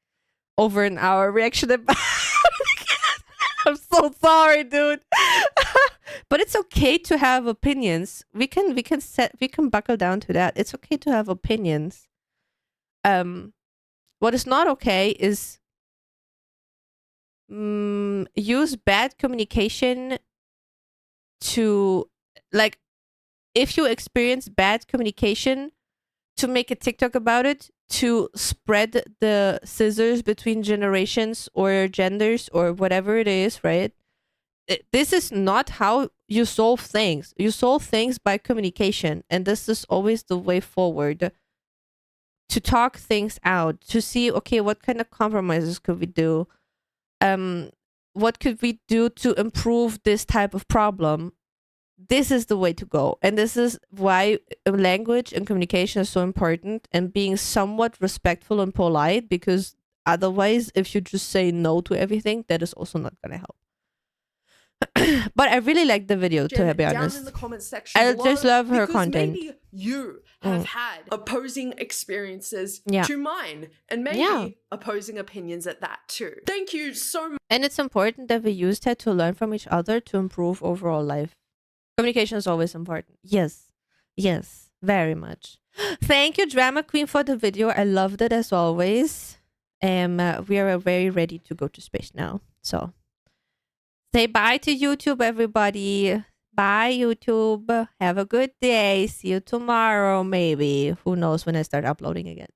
over an hour reaction about I'm so sorry, dude. But it's okay to have opinions. We can buckle down to that. It's okay to have opinions. What is not okay is use bad communication to, like, if you experience bad communication, to make a TikTok about it, to spread the scissors between generations or genders or whatever it is, right? This is not how you solve things. You solve things by communication, and this is always the way forward. To talk things out, to see, okay, what kind of compromises could we do? What could we do to improve this type of problem? This is the way to go. And this is why language and communication is so important, and being somewhat respectful and polite, because otherwise, if you just say no to everything, that is also not going to help. But I really like the video, to be honest. Down in the comment section I below, just love her because content. Maybe you have had opposing experiences to mine, and maybe opposing opinions at that too. Thank you so much. And it's important that we use that to learn from each other to improve overall life. Communication is always important. Yes. Yes. Very much. Thank you, Drama Queen, for the video. I loved it as always. We are very ready to go to space now. So say bye to YouTube, everybody. Bye, YouTube. Have a good day. See you tomorrow, maybe. Who knows when I start uploading again.